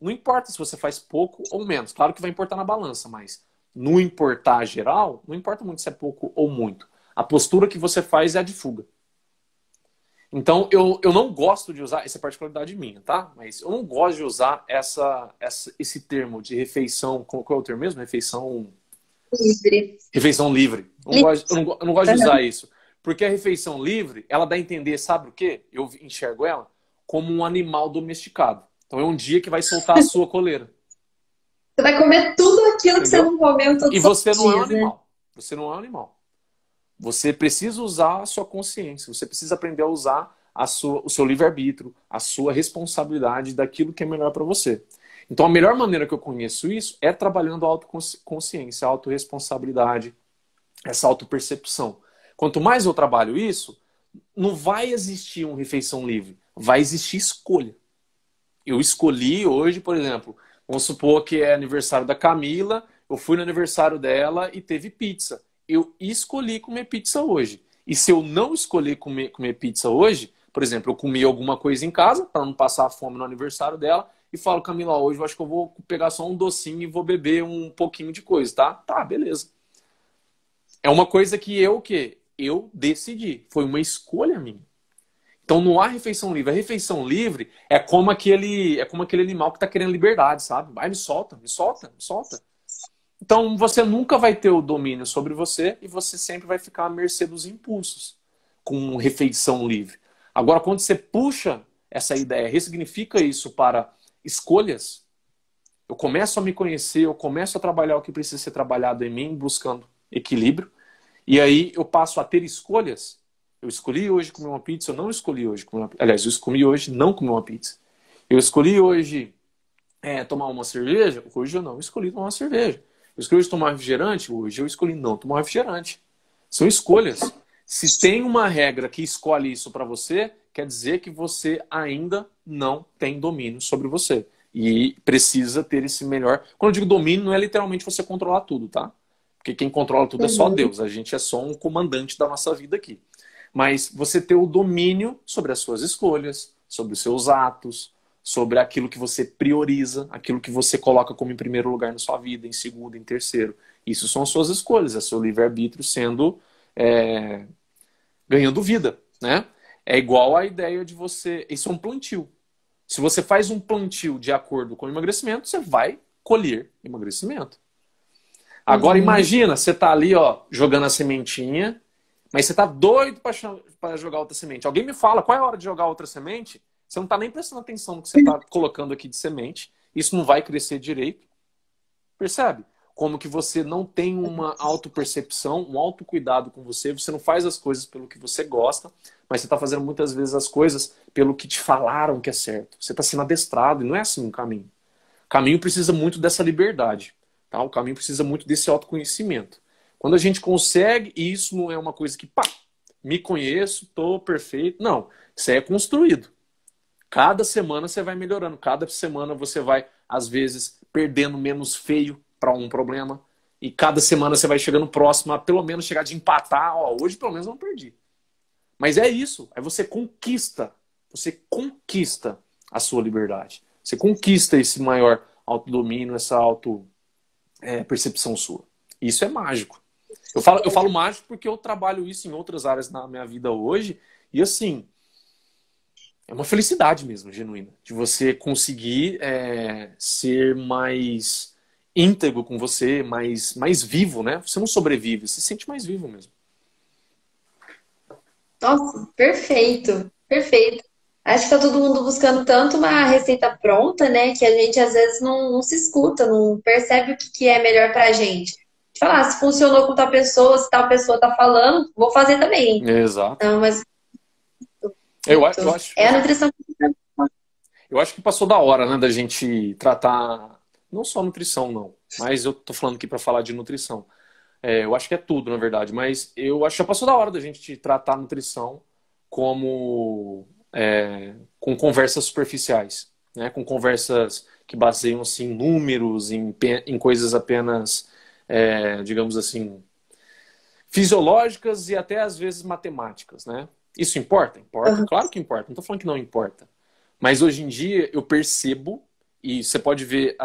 não importa se você faz pouco ou menos. Claro que vai importar na balança, mas no importar geral, não importa muito se é pouco ou muito. A postura que você faz é a de fuga. Então, eu não gosto de usar, essa é particularidade minha, tá? Mas eu não gosto de usar esse termo de refeição, qual é o termo mesmo? Livre. Refeição livre. Eu não gosto de usar isso. Porque a refeição livre, ela dá a entender, sabe o quê? Eu enxergo ela como um animal domesticado. Então é um dia que vai soltar a sua coleira. Você vai comer tudo aquilo Entendeu? que você não comeu todos E você os não é um dias, né? animal. Você não é um animal. Você precisa usar a sua consciência. Você precisa aprender a usar o seu livre-arbítrio, a sua responsabilidade daquilo que é melhor para você. Então a melhor maneira que eu conheço isso é trabalhando a autoconsciência, a autorresponsabilidade, essa autopercepção. Quanto mais eu trabalho isso, não vai existir uma refeição livre. Vai existir escolha. Eu escolhi hoje, por exemplo, vamos supor que é aniversário da Camila, eu fui no aniversário dela e teve pizza. Eu escolhi comer pizza hoje. E se eu não escolher comer pizza hoje, por exemplo, eu comi alguma coisa em casa para não passar fome no aniversário dela e falo, Camila, hoje eu acho que eu vou pegar só um docinho e vou beber um pouquinho de coisa, tá? Tá, beleza. É uma coisa que eu decidi. Foi uma escolha minha. Então não há refeição livre. A refeição livre é como aquele animal que está querendo liberdade, sabe? Vai, me solta, me solta, me solta. Então você nunca vai ter o domínio sobre você e você sempre vai ficar à mercê dos impulsos com refeição livre. Agora, quando você puxa essa ideia, ressignifica isso para escolhas, eu começo a me conhecer, eu começo a trabalhar o que precisa ser trabalhado em mim, buscando equilíbrio, e aí eu passo a ter escolhas. Eu escolhi hoje comer uma pizza, eu não escolhi hoje comer uma pizza. Aliás, eu escolhi hoje não comer uma pizza. Eu escolhi hoje tomar uma cerveja, hoje eu não escolhi tomar uma cerveja. Eu escolhi tomar refrigerante, hoje eu escolhi não tomar refrigerante. São escolhas. Se tem uma regra que escolhe isso para você, quer dizer que você ainda não tem domínio sobre você. E precisa ter esse melhor. Quando eu digo domínio, não é literalmente você controlar tudo, tá? Porque quem controla tudo é só Uhum. Deus. A gente é só um comandante da nossa vida aqui. Mas você ter o domínio sobre as suas escolhas, sobre os seus atos, sobre aquilo que você prioriza, aquilo que você coloca como em primeiro lugar na sua vida, em segundo, em terceiro. Isso são as suas escolhas, é seu livre-arbítrio sendo é, ganhando vida, né? É igual a ideia de você. Isso é um plantio. Se você faz um plantio de acordo com o emagrecimento, você vai colher emagrecimento. Agora Uhum. imagina, você tá ali, ó, jogando a sementinha, mas você tá doido para jogar outra semente. Alguém me fala qual é a hora de jogar outra semente? Você não tá nem prestando atenção no que você tá colocando aqui de semente. Isso não vai crescer direito. Percebe? Como que você não tem uma autopercepção, um autocuidado com você, você não faz as coisas pelo que você gosta, mas você está fazendo muitas vezes as coisas pelo que te falaram que é certo. Você está sendo adestrado e não é assim o caminho. O caminho precisa muito dessa liberdade. Tá? O caminho precisa muito desse autoconhecimento. Quando a gente consegue, e isso não é uma coisa que, pá, me conheço, tô perfeito. Não, isso aí é construído. Cada semana você vai melhorando, cada semana você vai, às vezes, perdendo menos feio para um problema, e cada semana você vai chegando próximo a pelo menos chegar de empatar. Ó, hoje pelo menos eu não perdi. Mas é isso, aí você conquista a sua liberdade. Você conquista esse maior autodomínio, essa auto percepção sua. Isso é mágico. Eu falo mágico porque eu trabalho isso em outras áreas na minha vida hoje, e assim, é uma felicidade mesmo, genuína, de você conseguir ser mais íntegro com você, mais vivo, né? Você não sobrevive, você se sente mais vivo mesmo. Nossa, perfeito, perfeito. Acho que tá todo mundo buscando tanto uma receita pronta, né, que a gente às vezes não se escuta, não percebe o que é melhor pra gente. Falar, se funcionou com tal pessoa, se tal pessoa tá falando, vou fazer também. Exato. Não, mas Eu, muito. eu acho, eu É a acho, nutrição. eu acho que passou da hora, né, da gente tratar não só nutrição, não, mas eu tô falando aqui para falar de nutrição. Eu acho que é tudo, na verdade, mas eu acho que já passou da hora da gente tratar a nutrição como com conversas superficiais, né? Com conversas que baseiam assim, em números, em coisas apenas, digamos assim, fisiológicas e até às vezes matemáticas, né? Isso importa? Importa, Aham. claro que importa, não estou falando que não importa. Mas hoje em dia eu percebo, e você pode ver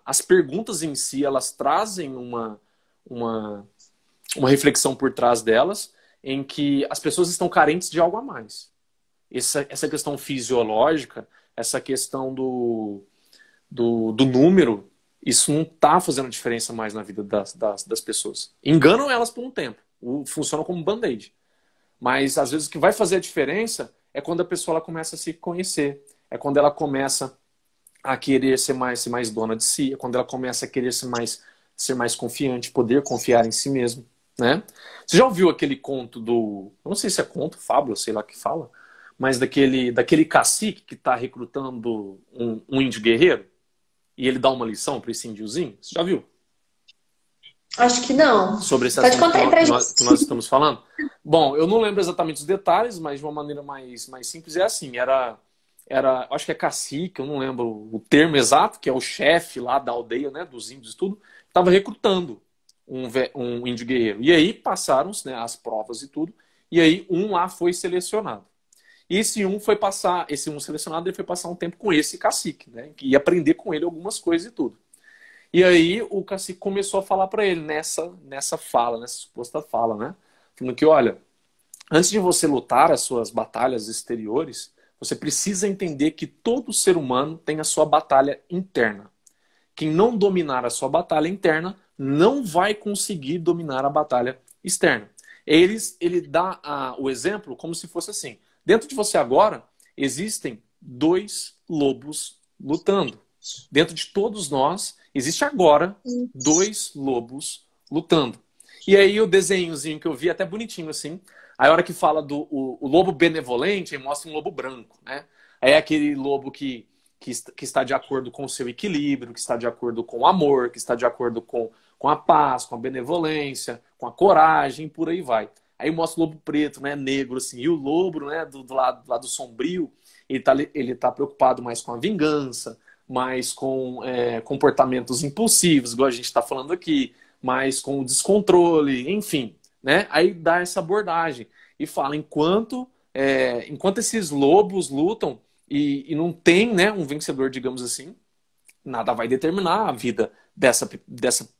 as perguntas em si, elas trazem uma, uma reflexão por trás delas, em que as pessoas estão carentes de algo a mais. Essa questão fisiológica, essa questão do número, isso não está fazendo diferença mais na vida das pessoas. Enganam elas por um tempo, funciona como um band-aid. Mas às vezes o que vai fazer a diferença é quando a pessoa ela começa a se conhecer, é quando ela começa a querer ser mais dona de si, é quando ela começa a querer ser mais confiante, poder confiar em si mesmo, né? Você já ouviu aquele conto eu não sei se é conto, fábula, sei lá que fala, mas daquele cacique que está recrutando um índio guerreiro e ele dá uma lição para esse índiozinho? Você já viu? Acho que não. Sobre esse Pode assunto que contar aí nós, pra que gente. nós, que nós estamos falando? Bom, eu não lembro exatamente os detalhes, mas de uma maneira mais simples é assim, acho que é cacique, eu não lembro o termo exato, que é o chefe lá da aldeia, né, dos índios e tudo, estava recrutando um índio guerreiro. E aí passaram-se, né, as provas e tudo, e aí um lá foi selecionado. E esse um selecionado, ele foi passar um tempo com esse cacique, né, e aprender com ele algumas coisas e tudo. E aí o cacique começou a falar para ele nessa fala, nessa suposta fala, né, falando que, olha, antes de você lutar as suas batalhas exteriores, você precisa entender que todo ser humano tem a sua batalha interna. Quem não dominar a sua batalha interna não vai conseguir dominar a batalha externa. Ele dá o exemplo como se fosse assim. Dentro de você agora existem dois lobos lutando. Dentro de todos nós existe agora dois lobos lutando. E aí o desenhozinho que eu vi, até bonitinho assim, aí a hora que fala do o lobo benevolente, aí mostra um lobo branco, né? Aí é aquele lobo que que está de acordo com o seu equilíbrio, que está de acordo com o amor, que está de acordo com a paz, com a benevolência, com a coragem, por aí vai. Aí mostra o lobo preto, né, negro, assim, e o lobo, né, do lado sombrio, ele tá preocupado mais com a vingança, mais com comportamentos impulsivos, igual a gente está falando aqui, mais com o descontrole, enfim, né? Aí dá essa abordagem e fala, enquanto esses lobos lutam e não tem, né, um vencedor, digamos assim, nada vai determinar a vida dessa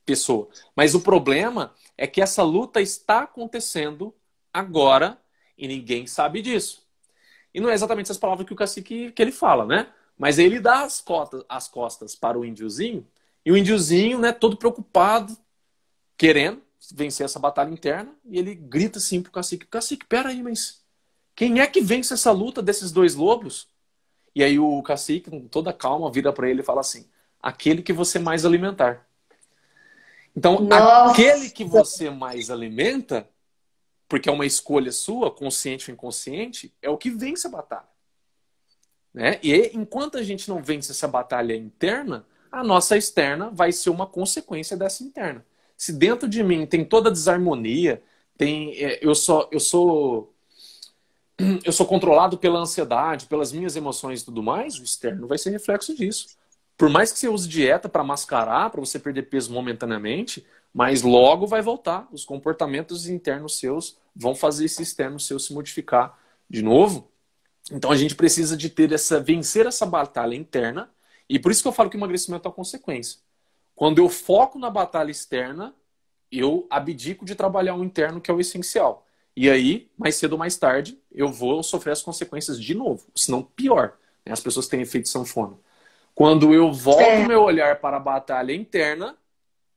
pessoa. Mas o problema é que essa luta está acontecendo agora e ninguém sabe disso. E não é exatamente essas palavras que o cacique que ele fala, né? Mas ele dá as costas para o índiozinho, e o índiozinho, né, todo preocupado, querendo vencer essa batalha interna, e ele grita assim pro cacique, peraí, mas quem é que vence essa luta desses dois lobos? E aí o cacique, com toda calma, vira para ele e fala assim, aquele que você mais alimentar. Então, Nossa. aquele que você mais alimenta, porque é uma escolha sua, consciente ou inconsciente, é o que vence a batalha. Né? E enquanto a gente não vence essa batalha interna, a nossa externa vai ser uma consequência dessa interna. Se dentro de mim tem toda desarmonia, eu sou controlado pela ansiedade, pelas minhas emoções e tudo mais, o externo vai ser reflexo disso. Por mais que você use dieta para mascarar, para você perder peso momentaneamente, mas logo vai voltar. Os comportamentos internos seus vão fazer esse externo seu se modificar de novo. Então a gente precisa de vencer essa batalha interna, e por isso que eu falo que o emagrecimento é uma consequência. Quando eu foco na batalha externa, eu abdico de trabalhar o interno, que é o essencial. E aí, mais cedo ou mais tarde, eu vou sofrer as consequências de novo, senão pior. Né? As pessoas têm efeito sanfona. Quando eu volto meu olhar para a batalha interna,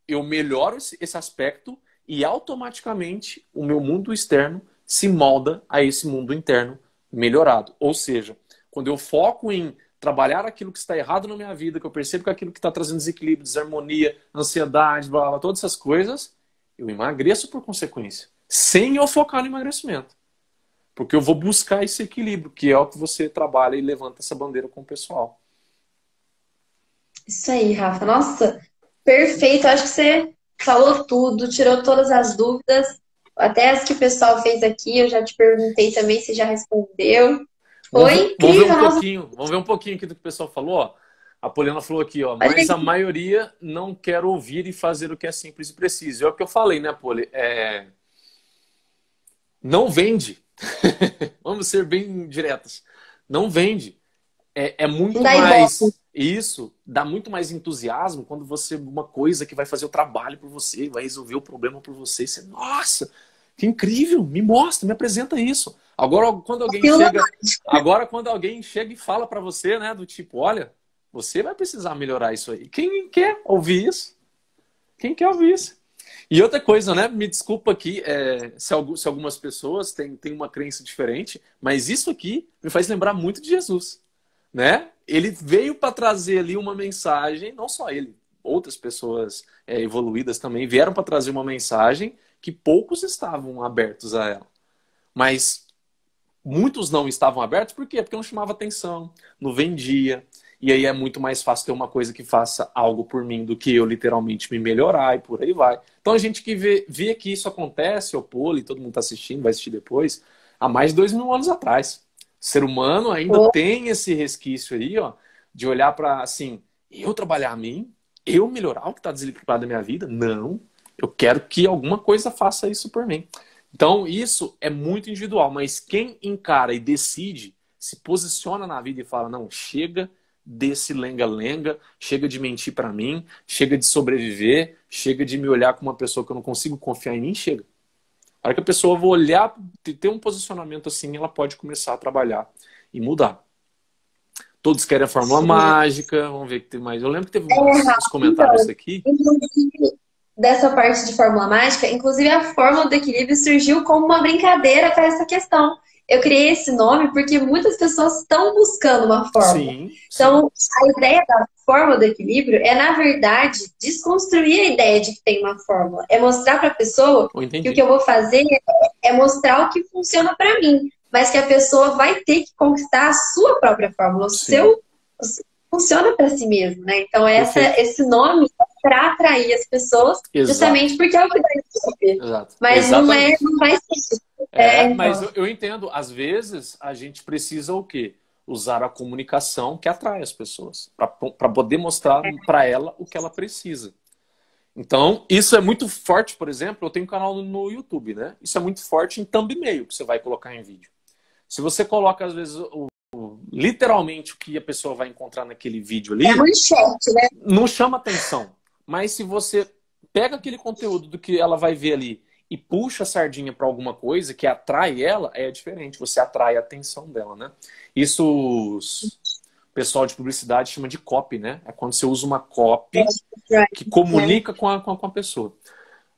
eu melhoro esse aspecto e automaticamente o meu mundo externo se molda a esse mundo interno melhorado. Ou seja, quando eu foco em trabalhar aquilo que está errado na minha vida, que eu percebo que aquilo que está trazendo desequilíbrio, desarmonia, ansiedade, blá, blá, todas essas coisas, eu emagreço por consequência, sem eu focar no emagrecimento. Porque eu vou buscar esse equilíbrio, que é o que você trabalha e levanta essa bandeira com o pessoal. Isso aí, Rafa. Nossa, perfeito. Acho que você falou tudo, tirou todas as dúvidas, até as que o pessoal fez aqui. Eu já te perguntei também, você já respondeu. Foi incrível. Vamos ver um pouquinho aqui do que o pessoal falou. Ó. A Poliana falou aqui, ó, mas a maioria não quer ouvir e fazer o que é simples e preciso. É o que eu falei, né, Poli? Não vende. Vamos ser bem diretas. Não vende. É muito mais... Isso dá muito mais entusiasmo quando uma coisa que vai fazer o trabalho por você, vai resolver o problema por você. Você, nossa, que incrível, me mostra, me apresenta isso. Agora quando alguém chega e fala para você, né, do tipo, olha, você vai precisar melhorar isso aí. Quem quer ouvir isso? Quem quer ouvir isso? E outra coisa, né, me desculpa aqui se algumas pessoas têm uma crença diferente, mas isso aqui me faz lembrar muito de Jesus. Né? Ele veio para trazer ali uma mensagem, não só ele, outras pessoas evoluídas também vieram para trazer uma mensagem que poucos estavam abertos a ela. Mas muitos não estavam abertos, por quê? Porque não chamava atenção, não vendia. E aí é muito mais fácil ter uma coisa que faça algo por mim do que eu literalmente me melhorar e por aí vai. Então a gente que vê que isso acontece, o Poli, todo mundo está assistindo, vai assistir depois, há mais de 2000 anos atrás. O ser humano ainda tem esse resquício aí, ó, de olhar para, assim, eu trabalhar a mim, eu melhorar o que está desequilibrado da minha vida? Não, eu quero que alguma coisa faça isso por mim. Então, isso é muito individual, mas quem encara e decide, se posiciona na vida e fala, não, chega desse lenga-lenga, chega de mentir para mim, chega de sobreviver, chega de me olhar como uma pessoa que eu não consigo confiar em mim, chega. A hora que a pessoa vai olhar, ter um posicionamento assim, ela pode começar a trabalhar e mudar. Todos querem a fórmula mágica, vamos ver o que tem mais. Eu lembro que teve uns comentários aqui. Inclusive, dessa parte de fórmula mágica, inclusive a fórmula do equilíbrio surgiu como uma brincadeira para essa questão. Eu criei esse nome porque muitas pessoas estão buscando uma fórmula. Sim. Então, a ideia da fórmula do equilíbrio é, na verdade, desconstruir a ideia de que tem uma fórmula. É mostrar para a pessoa que o que eu vou fazer é mostrar o que funciona para mim, mas que a pessoa vai ter que conquistar a sua própria fórmula, funciona para si mesmo, né? Então, Perfeito. esse nome é para atrair as pessoas, justamente Exato. porque é o que vai receber. Exato. Mas Exatamente. não vai ser. É, mas Então. eu entendo. Às vezes a gente precisa o quê? Usar a comunicação que atrai as pessoas, para poder mostrar para ela o que ela precisa. Então, isso é muito forte, por exemplo, eu tenho um canal no YouTube, né? Isso é muito forte em thumbnail que você vai colocar em vídeo. Se você coloca, às vezes, literalmente o que a pessoa vai encontrar naquele vídeo É a ali, manchete, né? não chama atenção. Mas se você pega aquele conteúdo do que ela vai ver ali e puxa a sardinha para alguma coisa que atrai ela, é diferente. Você atrai a atenção dela, né? Isso o pessoal de publicidade chama de copy, né? É quando você usa uma copy que comunica com a pessoa.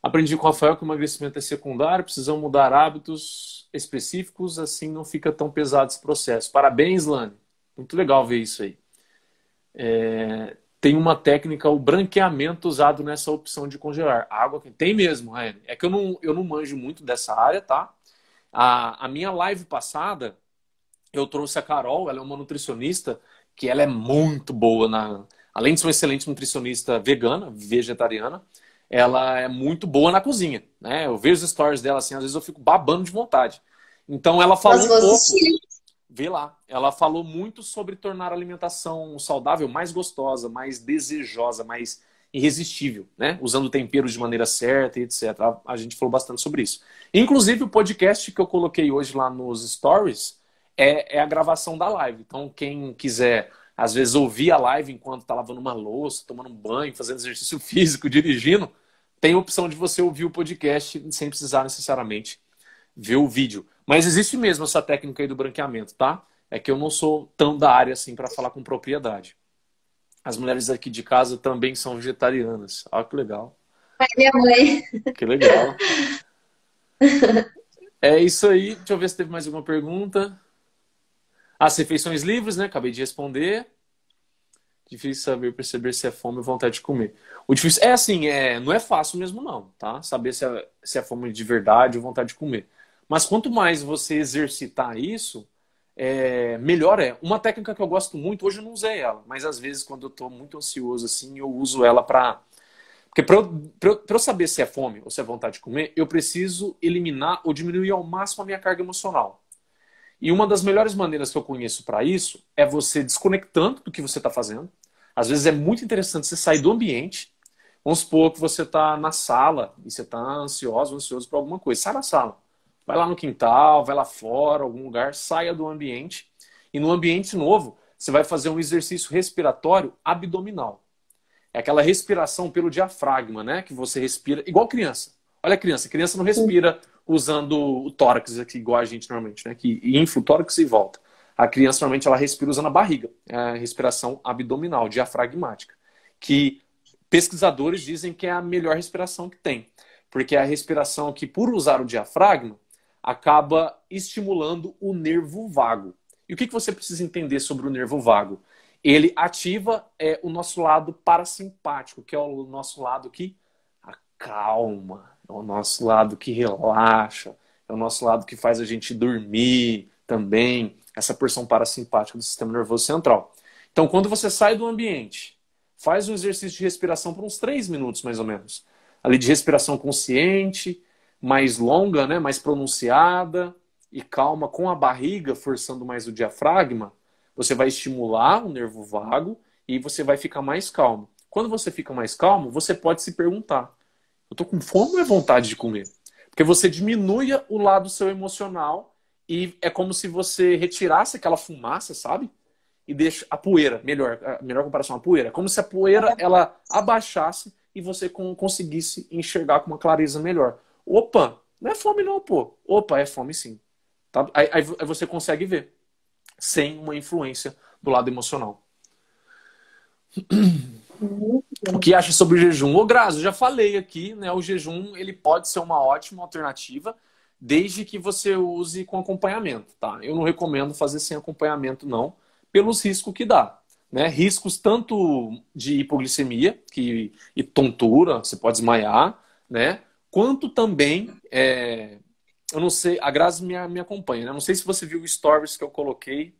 Aprendi com o Rafael que o emagrecimento é secundário, precisamos mudar hábitos específicos, assim não fica tão pesado esse processo. Parabéns, Lani. Muito legal ver isso aí. Tem uma técnica, o branqueamento usado nessa opção de congelar. A água que tem mesmo, Raiane. É que eu não manjo muito dessa área, tá? A minha live passada, eu trouxe a Carol, ela é uma nutricionista, que ela é muito boa além de ser uma excelente nutricionista vegana, vegetariana, ela é muito boa na cozinha, né? Eu vejo os stories dela assim, às vezes eu fico babando de vontade. Então ela falou Nós um vamos pouco, assistir. vê lá, ela falou muito sobre tornar a alimentação saudável mais gostosa, mais desejosa, mais irresistível, né? Usando temperos de maneira certa e etc. A gente falou bastante sobre isso. Inclusive o podcast que eu coloquei hoje lá nos stories é a gravação da live. Então quem quiser às vezes ouvir a live enquanto está lavando uma louça, tomando um banho, fazendo exercício físico, dirigindo, tem a opção de você ouvir o podcast sem precisar necessariamente ver o vídeo. Mas existe mesmo essa técnica aí do branqueamento, tá? É que eu não sou tão da área assim para falar com propriedade. As mulheres aqui de casa também são vegetarianas. Ah, que legal. Ai, minha mãe. Que legal. É isso aí. Deixa eu ver se teve mais alguma pergunta. As refeições livres, né? Acabei de responder. Difícil saber perceber se é fome ou vontade de comer. O difícil é assim, não é fácil mesmo não, tá? Saber se é fome de verdade ou vontade de comer. Mas quanto mais você exercitar isso, melhor é. Uma técnica que eu gosto muito, hoje eu não usei ela, mas às vezes quando eu tô muito ansioso assim, eu uso ela para porque para eu saber se é fome ou se é vontade de comer, eu preciso eliminar ou diminuir ao máximo a minha carga emocional. E uma das melhores maneiras que eu conheço para isso é você desconectando do que você está fazendo. Às vezes é muito interessante você sair do ambiente. Vamos supor que você está na sala e você está ansioso por alguma coisa. Sai da sala. Vai lá no quintal, vai lá fora, algum lugar, saia do ambiente. E no ambiente novo, você vai fazer um exercício respiratório abdominal. É aquela respiração pelo diafragma, né? Que você respira igual criança. Olha a criança não respira usando o tórax aqui, igual a gente normalmente, né? Que infla o tórax e volta. A criança normalmente ela respira usando a barriga. É a respiração abdominal, diafragmática. Que pesquisadores dizem que é a melhor respiração que tem. Porque é a respiração que, por usar o diafragma, acaba estimulando o nervo vago. E o que você precisa entender sobre o nervo vago? Ele ativa o nosso lado parasimpático, que é o nosso lado que acalma, é o nosso lado que relaxa, é o nosso lado que faz a gente dormir também, essa porção parasimpática do sistema nervoso central. Então, quando você sai do ambiente, faz um exercício de respiração por uns 3 minutos, mais ou menos. Ali de respiração consciente, mais longa, né, mais pronunciada e calma, com a barriga forçando mais o diafragma, você vai estimular o nervo vago e você vai ficar mais calmo. Quando você fica mais calmo, você pode se perguntar: eu tô com fome ou é vontade de comer? Porque você diminui o lado seu emocional e é como se você retirasse aquela fumaça, sabe? E deixa a poeira, a melhor comparação, a poeira. É como se a poeira ela abaixasse e você conseguisse enxergar com uma clareza melhor. Opa, não é fome não, pô. Opa, é fome sim. Tá? Aí você consegue ver, sem uma influência do lado emocional. O que acha sobre o jejum? Ô, Grazi, eu já falei aqui, né? O jejum ele pode ser uma ótima alternativa, desde que você use com acompanhamento, tá? Eu não recomendo fazer sem acompanhamento, não, pelos riscos que dá. Né? Riscos tanto de hipoglicemia e tontura, você pode desmaiar, né? Quanto também, eu não sei, a Grazi me acompanha, né? Não sei se você viu o stories que eu coloquei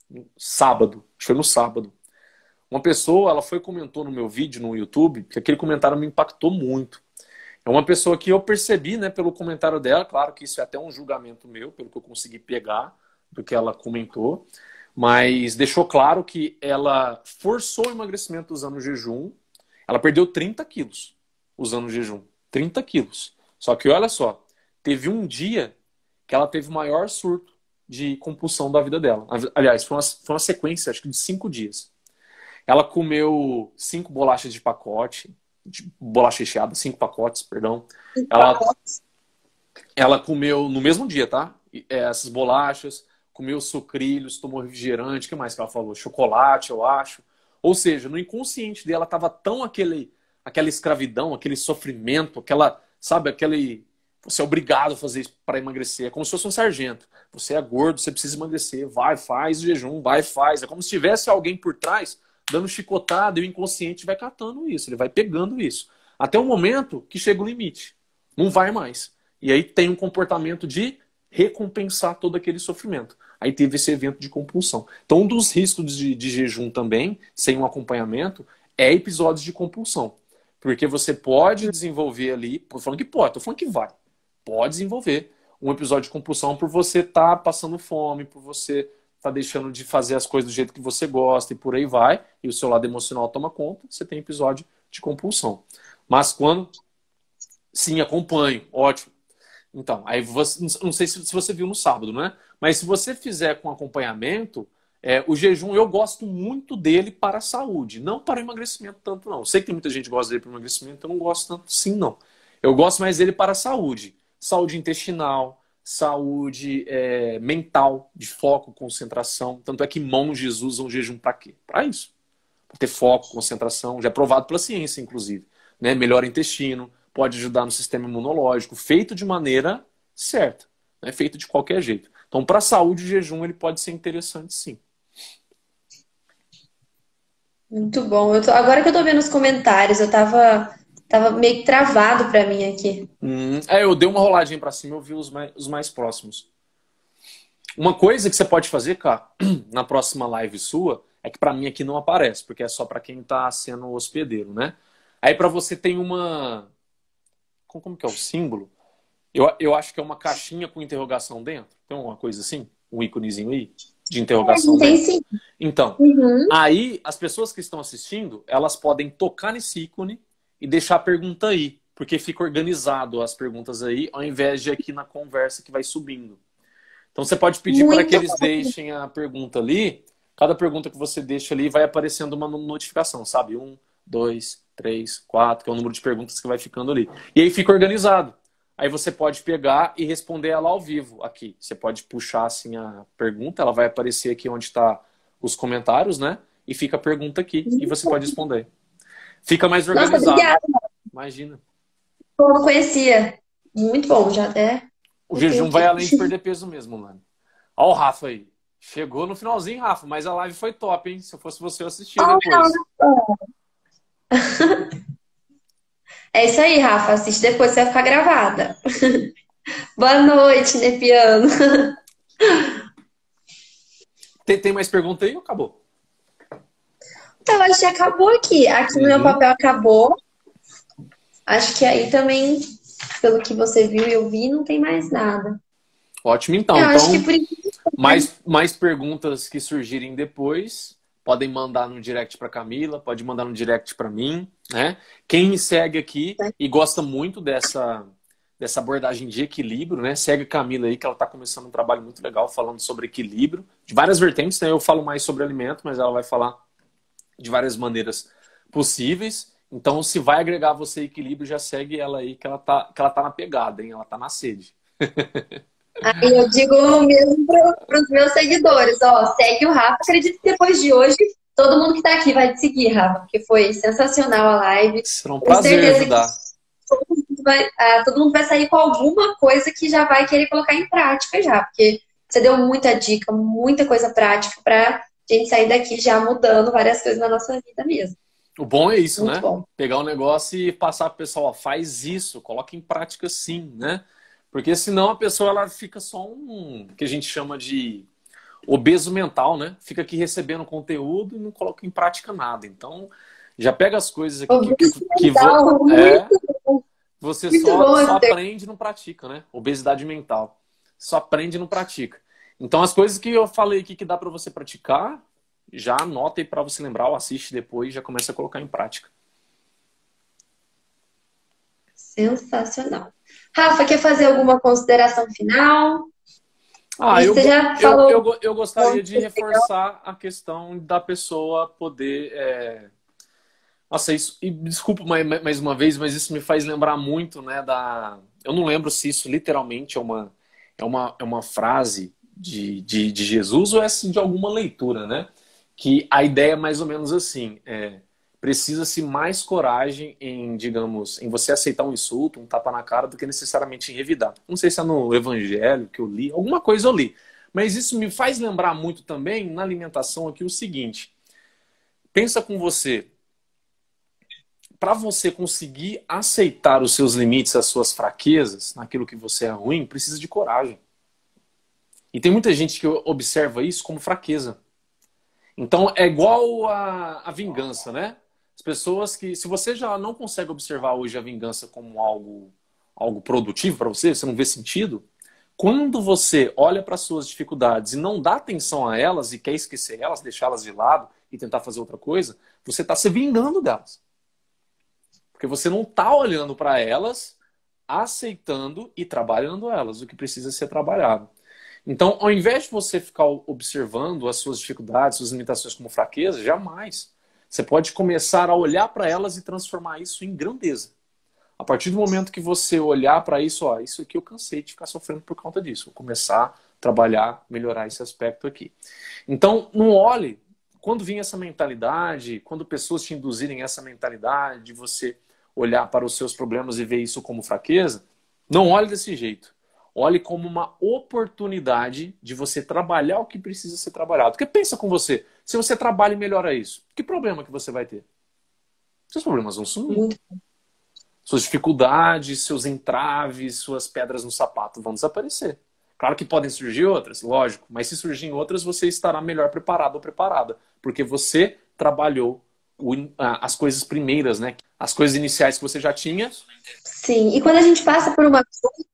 no sábado, acho que foi no sábado. Uma pessoa, ela foi e comentou no meu vídeo no YouTube, que aquele comentário me impactou muito. É uma pessoa que eu percebi, né, pelo comentário dela, claro que isso é até um julgamento meu, pelo que eu consegui pegar do que ela comentou, mas deixou claro que ela forçou o emagrecimento usando o jejum. Ela perdeu 30 quilos usando o jejum. 30 quilos. Só que olha só, teve um dia que ela teve o maior surto de compulsão da vida dela. Aliás, foi uma sequência, acho que de 5 dias. Ela comeu 5 bolachas de pacote, de bolacha recheada, 5 pacotes, perdão. Ela, ela comeu no mesmo dia, tá? Essas bolachas, comeu sucrilhos, tomou refrigerante, o que mais que ela falou? Chocolate, eu acho. Ou seja, no inconsciente dela estava tão aquela escravidão, aquele sofrimento, aquela, sabe, aquele... Você é obrigado a fazer isso para emagrecer. É como se fosse um sargento. Você é gordo, você precisa emagrecer. Vai, faz o jejum, vai, faz. É como se tivesse alguém por trás dando chicotada e o inconsciente vai catando isso. Ele vai pegando isso. Até o momento que chega o limite. Não vai mais. E aí tem um comportamento de recompensar todo aquele sofrimento. Aí teve esse evento de compulsão. Então, um dos riscos de jejum também, sem um acompanhamento, é episódios de compulsão. Porque você pode desenvolver ali, tô falando que pode, tô falando que vai. Pode desenvolver um episódio de compulsão por você estar passando fome, por você estar deixando de fazer as coisas do jeito que você gosta e por aí vai, e o seu lado emocional toma conta, você tem episódio de compulsão. Mas quando, sim, acompanho, ótimo. Então, aí você, não sei se você viu no sábado, né? Mas se você fizer com acompanhamento, o jejum eu gosto muito dele para a saúde, não para o emagrecimento tanto não. Sei que tem muita gente que gosta dele para o emagrecimento, eu não gosto tanto sim não. Eu gosto mais dele para a saúde. Saúde intestinal, saúde mental, de foco, concentração. Tanto é que monges usam jejum para quê? Para isso. Para ter foco, concentração. Já é provado pela ciência, inclusive. Né? Melhora o intestino, pode ajudar no sistema imunológico, feito de maneira certa. Não é feito de qualquer jeito. Então, para a saúde, o jejum ele pode ser interessante, sim. Muito bom. Agora que eu tô vendo os comentários, tava meio que travado pra mim aqui. Eu dei uma roladinha para cima, eu vi os mais próximos. Uma coisa que você pode fazer, cara, na próxima live sua, é que para mim aqui não aparece, porque é só para quem tá sendo hospedeiro, né? Aí para você tem uma... Como que é o símbolo? Eu acho que é uma caixinha com interrogação dentro. Tem uma coisa assim? Um íconezinho aí? De interrogação Tem dentro? sim. Então, Uhum. aí as pessoas que estão assistindo, elas podem tocar nesse ícone e deixar a pergunta aí. Porque fica organizado as perguntas aí, ao invés de aqui na conversa que vai subindo. Então você pode pedir para que Muito eles deixem a pergunta ali. Cada pergunta que você deixa ali vai aparecendo uma notificação, sabe? 1, 2, 3, 4, que é o número de perguntas que vai ficando ali. E aí fica organizado. Aí você pode pegar e responder ela ao vivo aqui. Você pode puxar assim a pergunta, ela vai aparecer aqui onde está os comentários, né? E fica a pergunta aqui e você pode responder. Fica mais Nossa, organizado. obrigada. Imagina. Eu não conhecia. Muito bom, já até O botei jejum vai aqui. além de perder peso mesmo, mano. Ó o Rafa aí. Chegou no finalzinho, Rafa, mas a live foi top, hein? Se eu fosse você, eu assistia depois. É isso aí, Rafa. Assiste depois, você vai ficar gravada. Boa noite, Nepiano. Tem mais pergunta aí ou acabou? Eu acho que acabou aqui. Aqui no meu papel acabou. Acho que aí também, pelo que você viu e eu vi, não tem mais nada. Ótimo, então. Eu Então, acho que por enquanto. mais perguntas que surgirem depois, podem mandar no direct para Camila, pode mandar no direct para mim, né? Quem me segue aqui e gosta muito dessa abordagem de equilíbrio, né? Segue a Camila aí, que ela está começando um trabalho muito legal falando sobre equilíbrio, de várias vertentes, né? Eu falo mais sobre alimento, mas ela vai falar de várias maneiras possíveis. Então, se vai agregar você equilíbrio, já segue ela aí, que ela tá na pegada, hein? Ela tá na sede. Aí eu digo mesmo para os meus seguidores, ó, segue o Rafa. Acredito que depois de hoje, todo mundo que está aqui vai te seguir, Rafa, porque foi sensacional a live. Será um Tenho prazer certeza ajudar. que todo mundo vai sair com alguma coisa que já vai querer colocar em prática já, porque você deu muita dica, muita coisa prática para a gente sair daqui já mudando várias coisas na nossa vida mesmo. O bom é isso, Muito né? bom. Pegar um negócio e passar pro pessoal, ó, faz isso, coloca em prática sim, né? Porque senão a pessoa ela fica só que a gente chama de obeso mental, né? Fica aqui recebendo conteúdo e não coloca em prática nada. Então, já pega as coisas aqui Legal, muito, você muito só bom. aprende e não pratica, né? Obesidade mental. Só aprende e não pratica. Então, as coisas que eu falei aqui que dá para você praticar, já anota aí para você lembrar, ou assiste depois e já começa a colocar em prática. Sensacional. Rafa, quer fazer alguma consideração final? Ah, Você já falou eu um gostaria monte de de legal. reforçar a questão da pessoa poder. Nossa, isso. E desculpa mais uma vez, mas isso me faz lembrar muito, né, da. Eu não lembro se isso literalmente é uma frase de Jesus ou é assim, de alguma leitura, né? Que a ideia é mais ou menos assim: precisa-se mais coragem em, digamos, em você aceitar um insulto, um tapa na cara, do que necessariamente em revidar. Não sei se é no Evangelho que eu li, alguma coisa eu li. Mas isso me faz lembrar muito também, na alimentação aqui, o seguinte: pensa com você. Para você conseguir aceitar os seus limites, as suas fraquezas, naquilo que você é ruim, precisa de coragem. E tem muita gente que observa isso como fraqueza. Então é igual a vingança, né? As pessoas que, se você já não consegue observar hoje a vingança como algo produtivo para você, você não vê sentido, quando você olha para as suas dificuldades e não dá atenção a elas e quer esquecer elas, deixá-las de lado e tentar fazer outra coisa, você está se vingando delas. Porque você não está olhando para elas, aceitando e trabalhando elas, o que precisa ser trabalhado. Então, ao invés de você ficar observando as suas dificuldades, suas limitações como fraqueza, jamais. Você pode começar a olhar para elas e transformar isso em grandeza. A partir do momento que você olhar para isso, ó, isso aqui eu cansei de ficar sofrendo por conta disso. Vou começar a trabalhar, melhorar esse aspecto aqui. Então, não olhe. Quando vir essa mentalidade, quando pessoas te induzirem essa mentalidade de você olhar para os seus problemas e ver isso como fraqueza, não olhe desse jeito. Olhe como uma oportunidade de você trabalhar o que precisa ser trabalhado. Porque pensa com você, se você trabalha e melhora isso, que problema que você vai ter? Seus problemas vão sumir. Muito. Suas dificuldades, seus entraves, suas pedras no sapato vão desaparecer. Claro que podem surgir outras, lógico, mas se surgirem outras, você estará melhor preparado ou preparada, porque você trabalhou as coisas primeiras, né? As coisas iniciais que você já tinha. Sim, e quando a gente passa por uma coisa,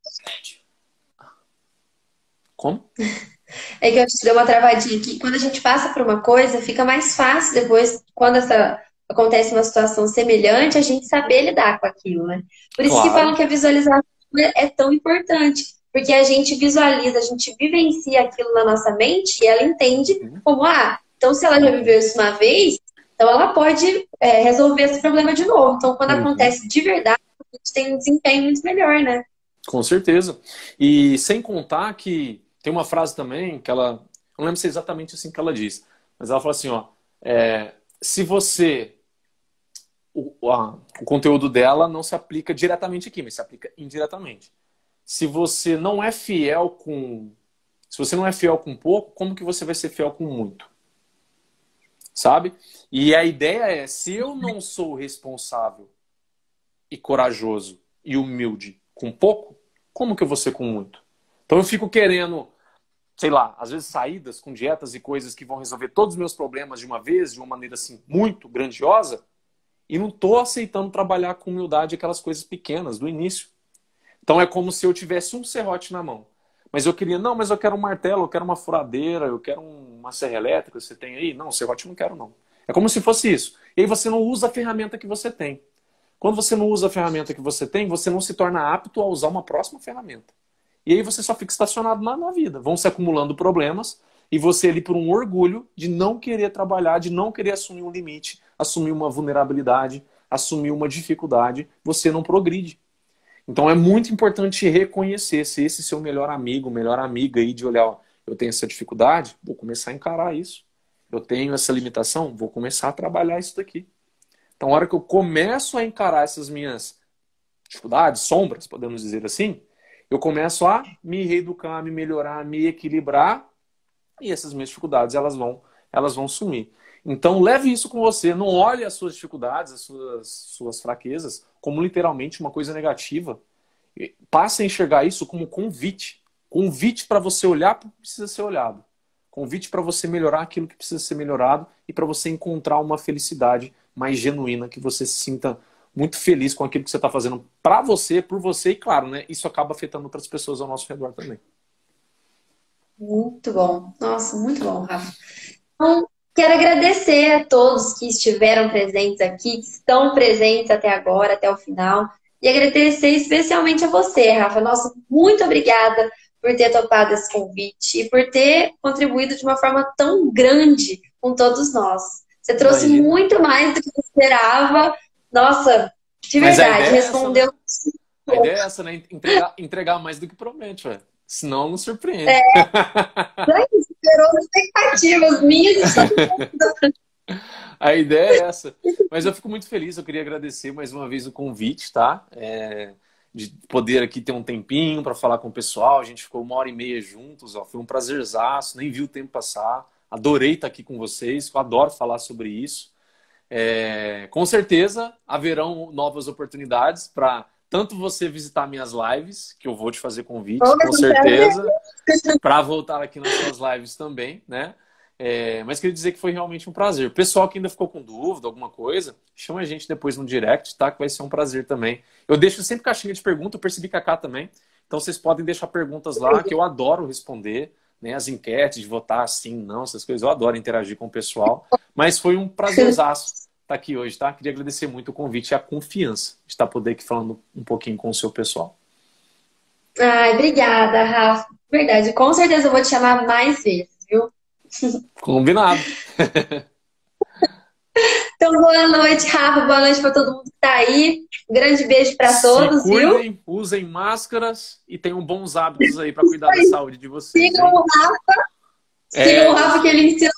Como? é que eu te dei uma travadinha aqui, quando a gente passa por uma coisa, fica mais fácil depois, quando acontece uma situação semelhante, a gente saber lidar com aquilo, né? Por isso que falam Claro. que a visualização é tão importante, porque a gente visualiza, a gente vivencia aquilo na nossa mente e ela entende Uhum. como, então se ela já viveu isso uma vez, então ela pode resolver esse problema de novo. Então, quando Uhum. acontece de verdade, a gente tem um desempenho muito melhor, né? Com certeza. E sem contar que tem uma frase também que ela, não lembro se é exatamente assim que ela diz, mas ela fala assim, ó, se você, o conteúdo dela não se aplica diretamente aqui, mas se aplica indiretamente. Se você não é fiel se você não é fiel com pouco, como que você vai ser fiel com muito? Sabe? E a ideia é, se eu não sou responsável e corajoso e humilde com pouco, como que eu vou ser com muito? Então eu fico querendo, sei lá, às vezes saídas com dietas e coisas que vão resolver todos os meus problemas de uma vez, de uma maneira assim muito grandiosa, e não estou aceitando trabalhar com humildade aquelas coisas pequenas do início. Então é como se eu tivesse um serrote na mão. Mas eu queria, não, mas eu quero um martelo, eu quero uma furadeira, eu quero uma serra elétrica, você tem aí? Não, serrote eu não quero não. É como se fosse isso. E aí você não usa a ferramenta que você tem. Quando você não usa a ferramenta que você tem, você não se torna apto a usar uma próxima ferramenta. E aí você só fica estacionado na vida. Vão se acumulando problemas e você ali por um orgulho de não querer trabalhar, de não querer assumir um limite, assumir uma vulnerabilidade, assumir uma dificuldade, você não progride. Então é muito importante reconhecer se esse seu melhor amigo, melhor amiga aí de olhar, ó, eu tenho essa dificuldade, vou começar a encarar isso. Eu tenho essa limitação, vou começar a trabalhar isso daqui. Então, a hora que eu começo a encarar essas minhas dificuldades, sombras, podemos dizer assim, eu começo a me reeducar, me melhorar, me equilibrar e essas minhas dificuldades elas vão sumir. Então, leve isso com você. Não olhe as suas dificuldades, as suas fraquezas como literalmente uma coisa negativa. Passe a enxergar isso como convite. Convite para você olhar para o que precisa ser olhado. Convite para você melhorar aquilo que precisa ser melhorado e para você encontrar uma felicidade mais genuína, que você se sinta muito feliz com aquilo que você está fazendo para você, por você e, claro, né, isso acaba afetando outras pessoas ao nosso redor também. Muito bom. Nossa, muito bom, Rafa. Então, quero agradecer a todos que estiveram presentes aqui, que estão presentes até agora, até o final. E agradecer especialmente a você, Rafa. Nossa, muito obrigada por ter topado esse convite e por ter contribuído de uma forma tão grande com todos nós. Você trouxe Imagina. muito mais do que eu esperava. Nossa, de Mas a verdade, ideia é essa, né? respondeu. A ideia é essa, né? Entregar mais do que promete, velho. Senão não surpreende. Gerou expectativas minhas e só. A ideia é essa. Mas eu fico muito feliz, eu queria agradecer mais uma vez o convite, tá? De poder aqui ter um tempinho para falar com o pessoal. A gente ficou 1h30 juntos, ó. Foi um prazerzaço, nem vi o tempo passar. Adorei estar aqui com vocês, eu adoro falar sobre isso. Com certeza haverão novas oportunidades para tanto você visitar minhas lives, que eu vou te fazer convite, com certeza, para voltar aqui nas suas lives também, né? Mas queria dizer que foi realmente um prazer. O pessoal que ainda ficou com dúvida, alguma coisa, chama a gente depois no direct, tá? Que vai ser um prazer também. Eu deixo sempre caixinha de pergunta, eu percebi que cá também. Então vocês podem deixar perguntas lá, que eu adoro responder, né? As enquetes de votar sim, não, essas coisas. Eu adoro interagir com o pessoal. Mas foi um prazerzaço estar aqui hoje, tá? Queria agradecer muito o convite e a confiança de estar poder aqui falando um pouquinho com o seu pessoal. Ai, obrigada, Rafa. Verdade, com certeza eu vou te chamar mais vezes, viu? Combinado. Então, boa noite, Rafa. Boa noite para todo mundo que tá aí. Um grande beijo para todos, Se cuidem, viu? usem máscaras e tenham bons hábitos aí para cuidar da saúde de vocês. Sigam o Rafa. Sigam o Rafa, que ele ensina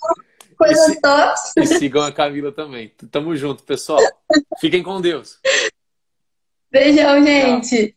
coisas tops. E sigam a Camila também. Tamo junto, pessoal. Fiquem com Deus. Beijão, gente.